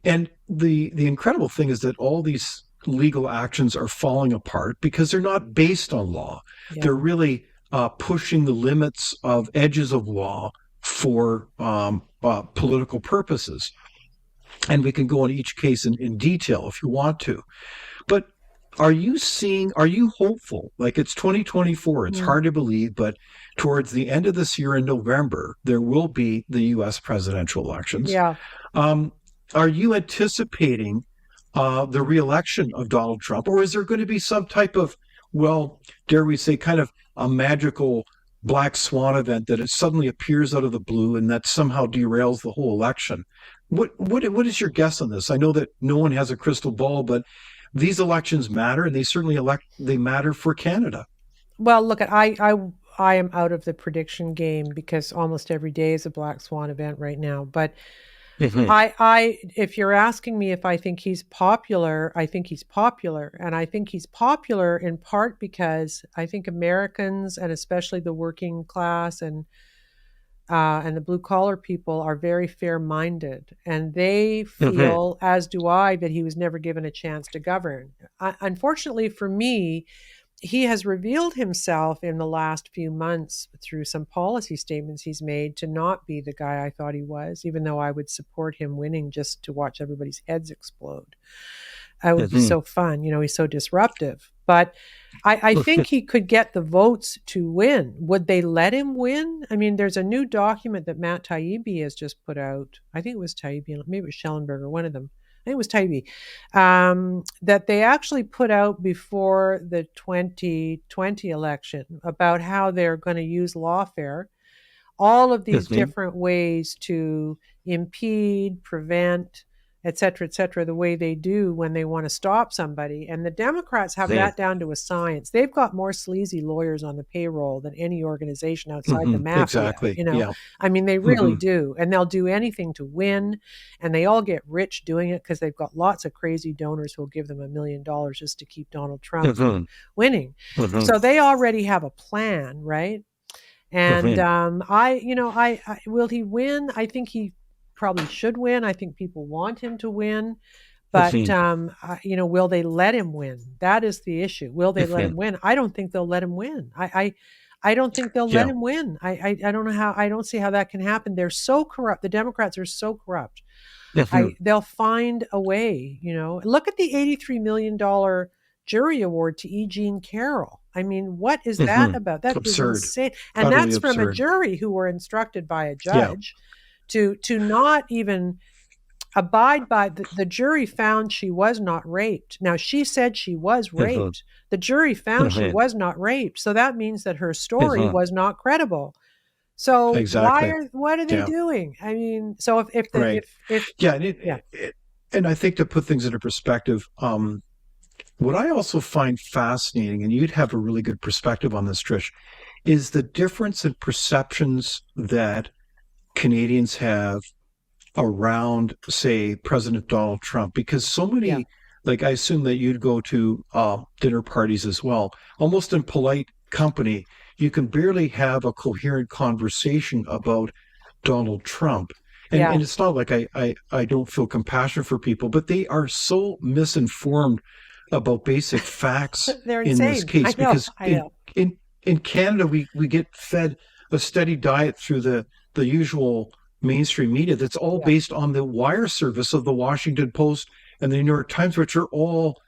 And the incredible thing is that all these legal actions are falling apart because they're not based on law. Yeah. They're really pushing the limits of edges of law for political purposes. And we can go into each case in detail if you want to. But are you hopeful? Like, it's 2024. It's hard to believe, but towards the end of this year in November, there will be the U.S. presidential elections. Yeah. Are you anticipating the reelection of Donald Trump, or is there going to be some type of, well, dare we say, kind of a magical black swan event that it suddenly appears out of the blue and that somehow derails the whole election? What is your guess on this? I know that no one has a crystal ball, but these elections matter, and they certainly matter for Canada. Well, look, I am out of the prediction game because almost every day is a black swan event right now. But if you're asking me if I think he's popular, I think he's popular. And I think he's popular in part because I think Americans, and especially the working class and and the blue collar people are very fair minded, and they Mhm. feel, as do I, that he was never given a chance to govern. Unfortunately for me, he has revealed himself in the last few months through some policy statements he's made to not be the guy I thought he was, even though I would support him winning just to watch everybody's heads explode. It would be Mhm. so fun. He's so disruptive. But I think he could get the votes to win. Would they let him win? I mean, there's a new document that Matt Taibbi has just put out. I think it was Taibbi, maybe it was Schellenberger, one of them. I think it was Taibbi, that they actually put out before the 2020 election about how they're going to use lawfare, all of these Mhm. different ways to impede, prevent, et cetera, the way they do when they want to stop somebody. And the Democrats have Mhm. that down to a science. They've got more sleazy lawyers on the payroll than any organization outside the Mhm. mafia. Exactly. Yeah. I mean, they really Mhm. do. And they'll do anything to win. And they all get rich doing it because they've got lots of crazy donors who'll give them $1 million just to keep Donald Trump from Mhm. winning. Mhm. So they already have a plan, right? And Mhm. will he win? I think he probably should win. I think people want him to win, but Mhm. will they let him win? That is the issue. Will they let Mhm. him win? I don't think they'll let him win. I don't think they'll let Yeah. him win. I don't know how. I don't see how that can happen. They're so corrupt. The Democrats are so corrupt. Mhm. They'll find a way. Look at the $83 million jury award to E. Jean Carroll. I mean, what is that Mhm. about? That is Absurd. insane. And Utterly that's from a absurd. jury who were instructed by a Yeah. judge to not even abide by the jury found she was not raped. Now she said she was Mhm. raped. The jury found she Mhm. was not raped. So that means that her story Mhm. was not credible. So Exactly. what are they Yeah. doing? I mean, so if the Right. if Yeah. yeah, And I think to put things into perspective, what I also find fascinating, and you'd have a really good perspective on this, Trish, is the difference in perceptions that Canadians have around, say, President Donald Trump, because so yeah, many, like I assume that you'd go to dinner parties as well, almost in polite company, you can barely have a coherent conversation about Donald Trump. And yeah. it's not like I don't feel compassion for people, but they are so misinformed about basic facts They're in this insane. case I know. because I know. in Canada we get fed a steady diet through the usual mainstream media that's all Yeah, based on the wire service of the Washington Post and the New York Times, which are all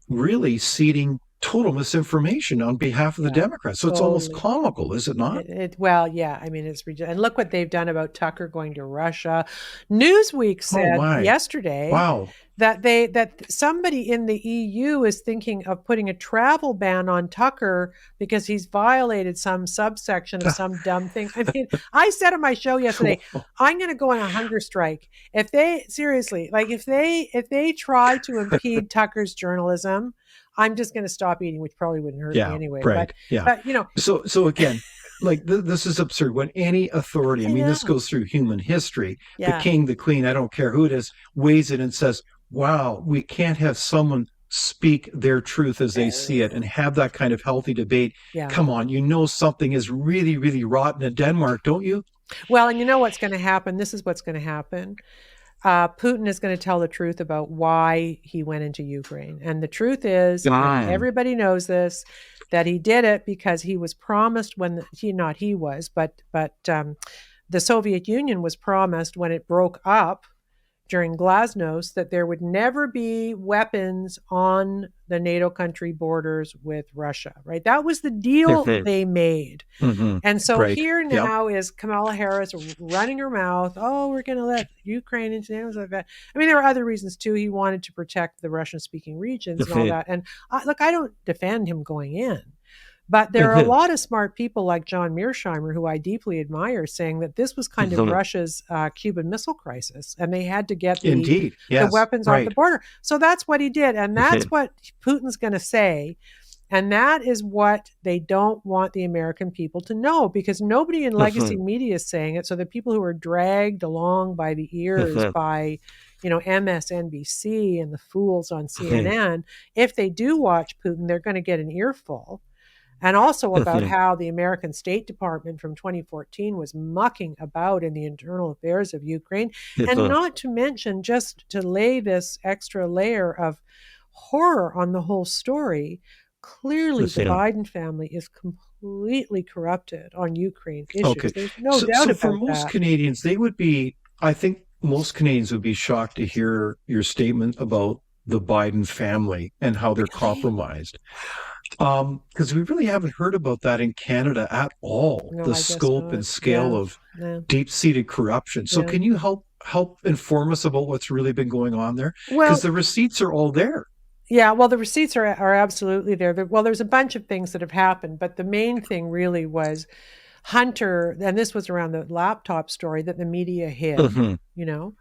really seeding total misinformation on behalf of the yeah. Democrats. So it's almost Totally. comical, is it not? Well, yeah. I mean, it's and look what they've done about Tucker going to Russia. Newsweek Oh said my. yesterday Wow. that somebody in the EU is thinking of putting a travel ban on Tucker because he's violated some subsection of some dumb thing. I mean, I said on my show yesterday, I'm going to go on a hunger strike if they seriously, like if they try to impede Tucker's journalism. I'm just going to stop eating, which probably wouldn't hurt me Yeah, anyway. But right. Yeah. but you know, So again, like this is absurd. When any authority, I I mean, this know. goes through human history. The Yeah. king, the queen, I don't care who it is, weighs it and says, "Wow, we can't have someone speak their truth as they see it and No. have that kind of healthy debate." Yeah. Come on, you know something is really, really rotten in Denmark, don't you? Well, and you know what's going to happen? This is what's going to happen. Putin is going to tell the truth about why he went into Ukraine. And the truth is, and God. everybody knows this, that he did it because he was promised when not he was, but the Soviet Union was promised when it broke up during Glasnost that there would never be weapons on the NATO country borders with Russia, right? That was the deal Mhm. they made. Mhm. And so Right. here Yep. now is Kamala Harris running her mouth. Oh, we're going to let Ukraine into NATO. Like that. I mean, there were other reasons too. He wanted to protect the Russian-speaking regions and all Mhm. that. And look, I don't defend him going in, but there are a Mhm. lot of smart people like John Mearsheimer, who I deeply admire, saying that this was kind of Mhm. Russia's Cuban Missile Crisis, and they had to get Indeed. the Yes. weapons off the Right. border. So that's what he did, and that's Mhm. what Putin's going to say. And that is what they don't want the American people to know, because nobody in legacy Mhm. media is saying it. So the people who are dragged along by the ears Mhm. by, MSNBC and the fools on Mhm. CNN, if they do watch Putin, they're going to get an earful. and also about Mhm. how the American State Department from 2014 was mucking about in the internal affairs of Ukraine. And Mhm. not to mention, just to lay this extra layer of horror on the whole story, clearly Yes, the yeah. Biden family is completely corrupted on Ukraine issues. Okay. There's no doubt So for about most that. Canadians, I think most Canadians would be shocked to hear your statement about the Biden family and how they're Really? compromised. Because we really haven't heard about that in Canada at all, No, the I guess scope not. and scale Yeah. of Yeah. deep-seated corruption. So Yeah. can you help inform us about what's really been going on there? Because Well, the receipts are all there. yeah, well, the receipts are absolutely there. Well, there's a bunch of things that have happened, but the main thing really was Hunter, and this was around the laptop story that the media hid, Mhm. you know,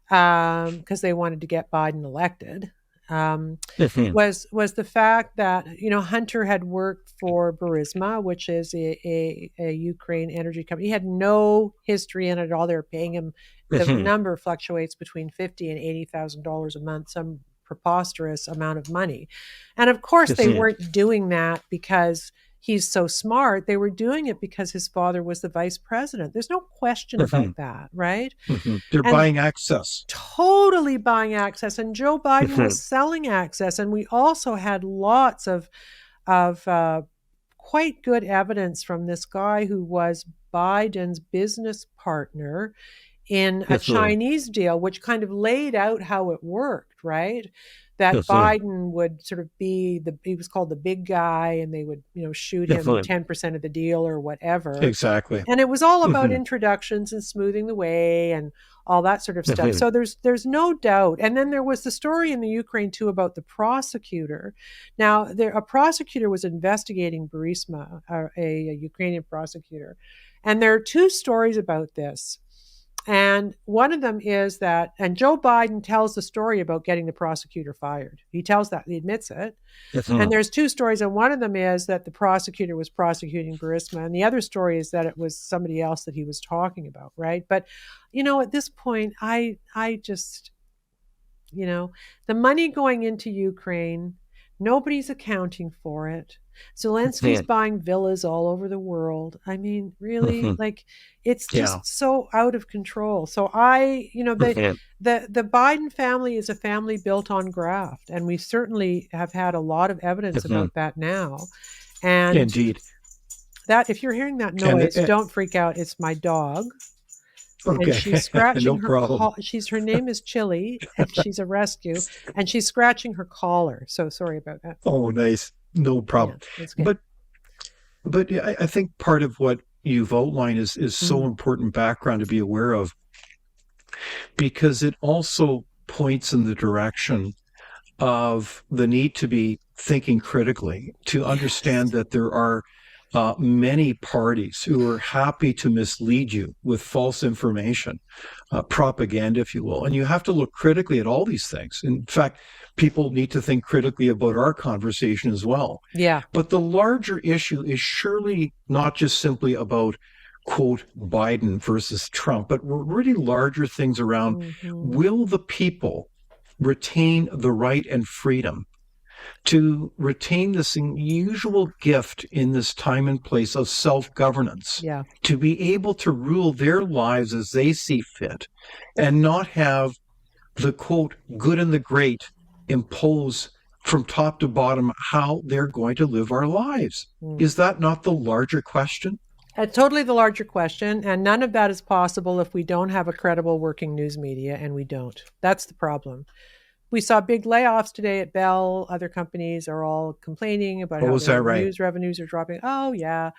because they wanted to get Biden elected. Um, Mhm. was the fact that Hunter had worked for Burisma, which is a Ukraine energy company. He had no history in it at all. They were paying him. The Mhm. number fluctuates between $50,000 and $80,000 a month, some preposterous amount of money. And of course, they Mhm. weren't doing that because he's so smart. They were doing it because his father was the vice president. There's no question Mhm. about that, right? Mhm. They're And buying access. totally buying access, and Joe Biden was Mhm. selling access, and we also had lots of quite good evidence from this guy who was Biden's business partner in a Mhm. Chinese deal, which kind of laid out how it worked, right? That Mhm. Biden would sort of he was called the big guy, and they would, shoot him Mhm. 10% of the deal or whatever. Exactly. And it was all about Hmm. introductions and smoothing the way and all that sort of stuff. Mhm. So there's no doubt. And then there was the story in the Ukraine too about the prosecutor. Now a prosecutor was investigating Burisma, a Ukrainian prosecutor, and there are two stories about this. And one of them is that, and Joe Biden tells the story about getting the prosecutor fired. He tells that, he admits it. And Mhm. there's two stories, and one of them is that the prosecutor was prosecuting Burisma, and the other story is that it was somebody else that he was talking about, right? But at this point, I just the money going into Ukraine, nobody's accounting for it. Zelensky's Mhm. buying villas all over the world. I mean, really, Mhm. like it's Yeah. just so out of control. So Mhm. the Biden family is a family built on graft, and we certainly have had a lot of evidence Mhm. about that now. And Indeed. that if you're hearing that And noise, don't freak out. It's my dog, and okay, she's scratching no her problem. her name is Chili, and she's a rescue, and she's scratching her collar. So sorry about that. Oh, nice. No Yeah, problem. that's good. But yeah, I think part of what you've outlined is so Mm, important background to be aware of because it also points in the direction of the need to be thinking critically, to understand yes. that there are many parties who are happy to mislead you with false information, propaganda, if you will. And you have to look critically at all these things. In fact, people need to think critically about our conversation as well. Yeah. But the larger issue is surely not just simply about, quote, Biden versus Trump, but really larger things around Hmm. will the people retain the right and freedom to retain this unusual gift in this time and place of self-governance, Yeah. to be able to rule their lives as they see fit and not have the quote good and the great impose from top to bottom how they're going to live our lives. Mm. Is that not the larger question? Totally the larger question, and none of that is possible if we don't have a credible working news media, and we don't. That's the problem. We saw big layoffs today at Bell. Other companies are all complaining about Oh, how is that their right? news revenues are dropping. Oh yeah.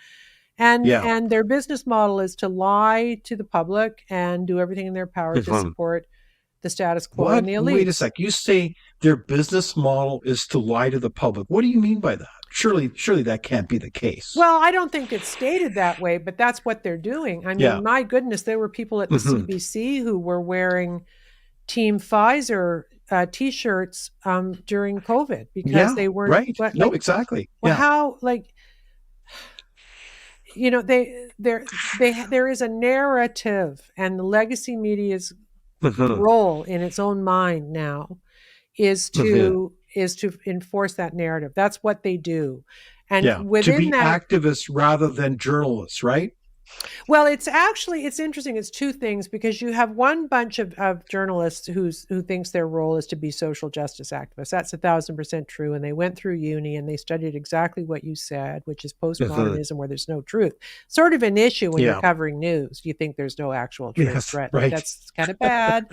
And Yeah. and their business model is to lie to the public and do everything in their power to Mhm. support the status quo and What? the Wait a elites. sec. You say their business model is to lie to the public. What do you mean by that? Surely that can't be the case. Well, I don't think it's stated that way, but that's what they're doing. I Yeah. mean, my goodness, there were people at the Hmm. CBC who were wearing Team Pfizer T-shirts during COVID because Yeah. they weren't. Right. But No, like, exactly. well, Yeah. how like there is a narrative, and the legacy media's Mhm. role in its own mind now is Mhm. is to enforce that narrative. That's what they do. And Yeah. To within be that, activists rather than journalists, right? well, it's interesting. It's two things, because you have one bunch of journalists who thinks their role is to be social justice activists. That's 1,000% true. And they went through uni and they studied exactly what you said, which is postmodernism where there's no truth. Sort of an issue when you're Yeah. covering news. You think there's no actual truth, Yes. right? Like Right. that's kind of bad.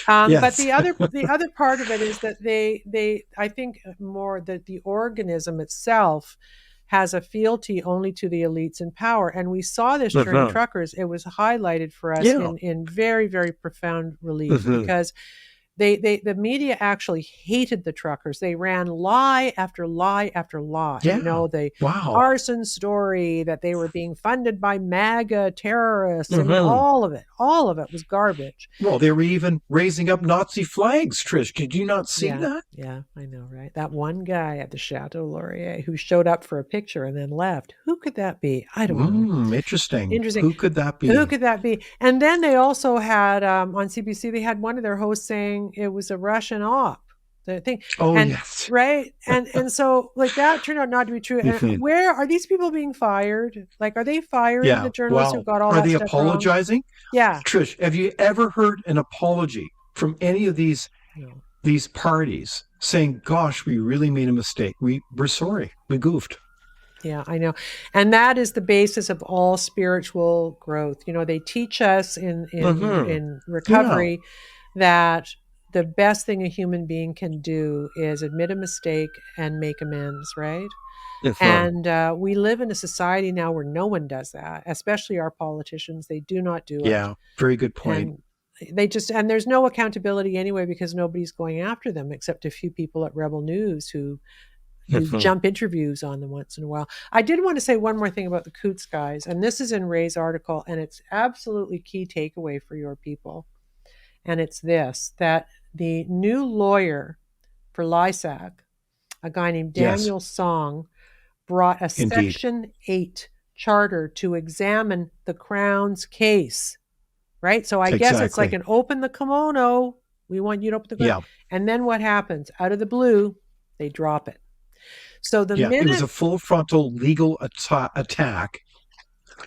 But Yes. the other part of it is that they I think more that the organism itself has a fealty only to the elites in power. And we saw this during truckers. It was highlighted for us Yeah. in very, very profound relief, Mhm. because the media actually hated the truckers. They ran lie after lie after lie. Yeah. The Wow. arson story, that they were being funded by MAGA terrorists. I mean, Mhm. all of it was garbage. Well, they were even raising up Nazi flags, Trish. Did you not see Yeah, that? yeah, I know, right? That one guy at the Chateau Laurier who showed up for a picture and then left. Who could that be? I don't know. Interesting. Interesting. Who could that be? Who could that be? And then they also had on CBC, they had one of their hosts saying it was a Russian op. The thing. Oh, and, yes. Right. And so like that turned out not to be true. And Mhm. where are these people being fired? Like, are they firing Yeah. the journalists who Wow. got all Are that they stuff wrong? apologizing? Yeah. Trish, have you ever heard an apology from any of these No. parties saying, gosh, we really made a mistake. We're sorry. We goofed. Yeah, I know. And that is the basis of all spiritual growth. They teach us in recovery that the best thing a human being can do is admit a mistake and make amends, right? And we live in a society now where no one does that, especially our politicians. They do not do it. Yeah, very good point. And there's no accountability anyway, because nobody's going after them except a few people at Rebel News who jump interviews on them once in a while. I did want to say one more thing about the Coots guys, and this is in Ray's article, and it's absolutely key takeaway for your people. And it's this, that the new lawyer for Lysac, a guy named Daniel Song, brought a Section 8 charter to examine the Crown's case, right? So I guess it's like an open the kimono. We want you to open the kimono. Yeah. And then what happens? Out of the blue, they drop it. So it was a full frontal legal attack.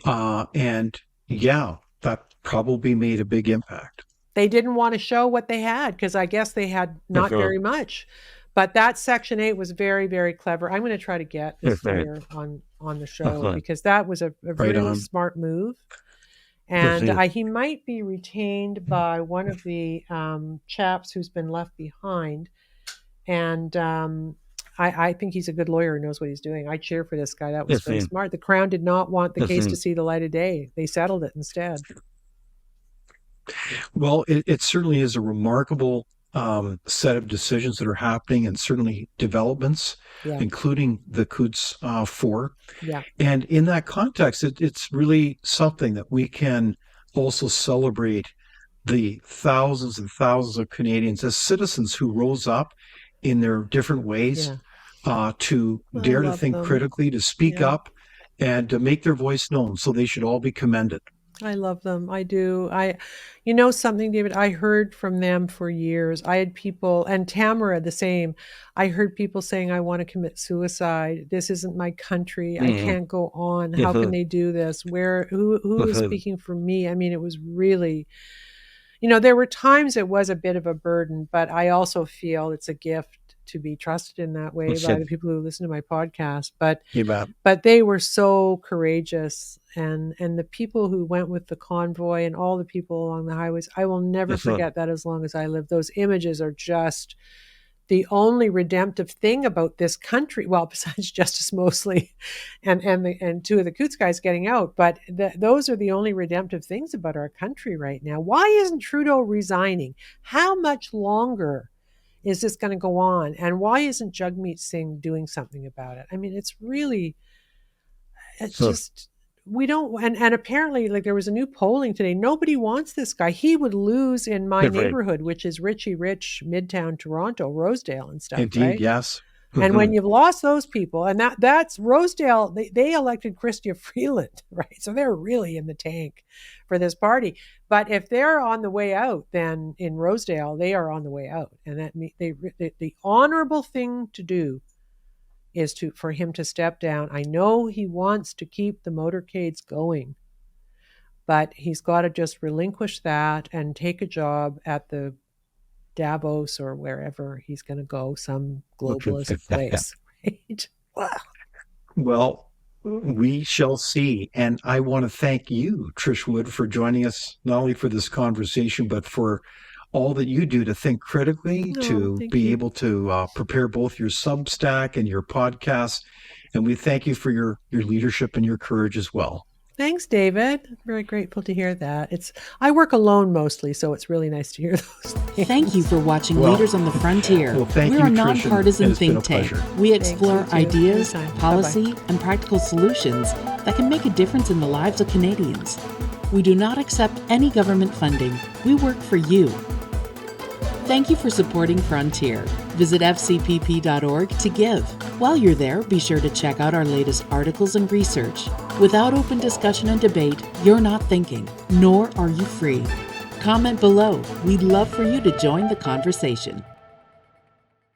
And that probably made a big impact. They didn't want to show what they had, because I guess they had not very much. But that Section 8 was very, very clever. I'm going to try to get this lawyer on the show, because that was a really smart move. And he might be retained by one of the chaps who's been left behind. And I think he's a good lawyer who knows what he's doing. I cheer for this guy. That was very smart. The Crown did not want the case to see the light of day. They settled it instead. Well, it certainly is a remarkable set of decisions that are happening, and certainly developments, including the Coots 4. Yeah. And in that context, it's really something that we can also celebrate the thousands and thousands of Canadians as citizens who rose up in their different ways to dare to think critically, to speak up, and to make their voice known. So they should all be commended. I love them. I do. Something, David, I heard from them for years. I had people, and Tamara the same. I heard people saying, I want to commit suicide. This isn't my country. I can't go on. How can they do this? Who is speaking for me? I mean, it was really, there were times it was a bit of a burden, but I also feel it's a gift to be trusted in that way by the people who listen to my podcast. But they were so courageous, and the people who went with the convoy and all the people along the highways, I will never forget that as long as I live. Those images are just the only redemptive thing about this country. Well, besides Justice Mosley and two of the Coots guys getting out, but those are the only redemptive things about our country right now. Why isn't Trudeau resigning? How much longer is this going to go on? And why isn't Jagmeet Singh doing something about it? I mean, it's just, we don't, and apparently, like, there was a new polling today. Nobody wants this guy. He would lose in my neighborhood, which is Richie Rich, Midtown Toronto, Rosedale and stuff. Indeed, right? yes. And when you've lost those people, and that's Rosedale, they elected Chrystia Freeland, right? So they're really in the tank for this party. But if they're on the way out, then in Rosedale, they are on the way out. And that the honorable thing to do is for him to step down. I know he wants to keep the motorcades going, but he's got to just relinquish that and take a job at the Davos or wherever he's going to go, some globalist place. Right? Wow. Well, we shall see. And I want to thank you, Trish Wood, for joining us, not only for this conversation, but for all that you do to think critically, to be able to prepare both your Substack and your podcast. And we thank you for your leadership and your courage as well. Thanks, David. Very grateful to hear that. I work alone mostly, so it's really nice to hear those things. Thank you for watching Leaders on the Frontier. We're a nonpartisan think tank. We explore ideas, policy, and practical solutions that can make a difference in the lives of Canadians. We do not accept any government funding. We work for you. Thank you for supporting Frontier. Visit fcpp.org to give. While you're there, be sure to check out our latest articles and research. Without open discussion and debate, you're not thinking, nor are you free. Comment below. We'd love for you to join the conversation.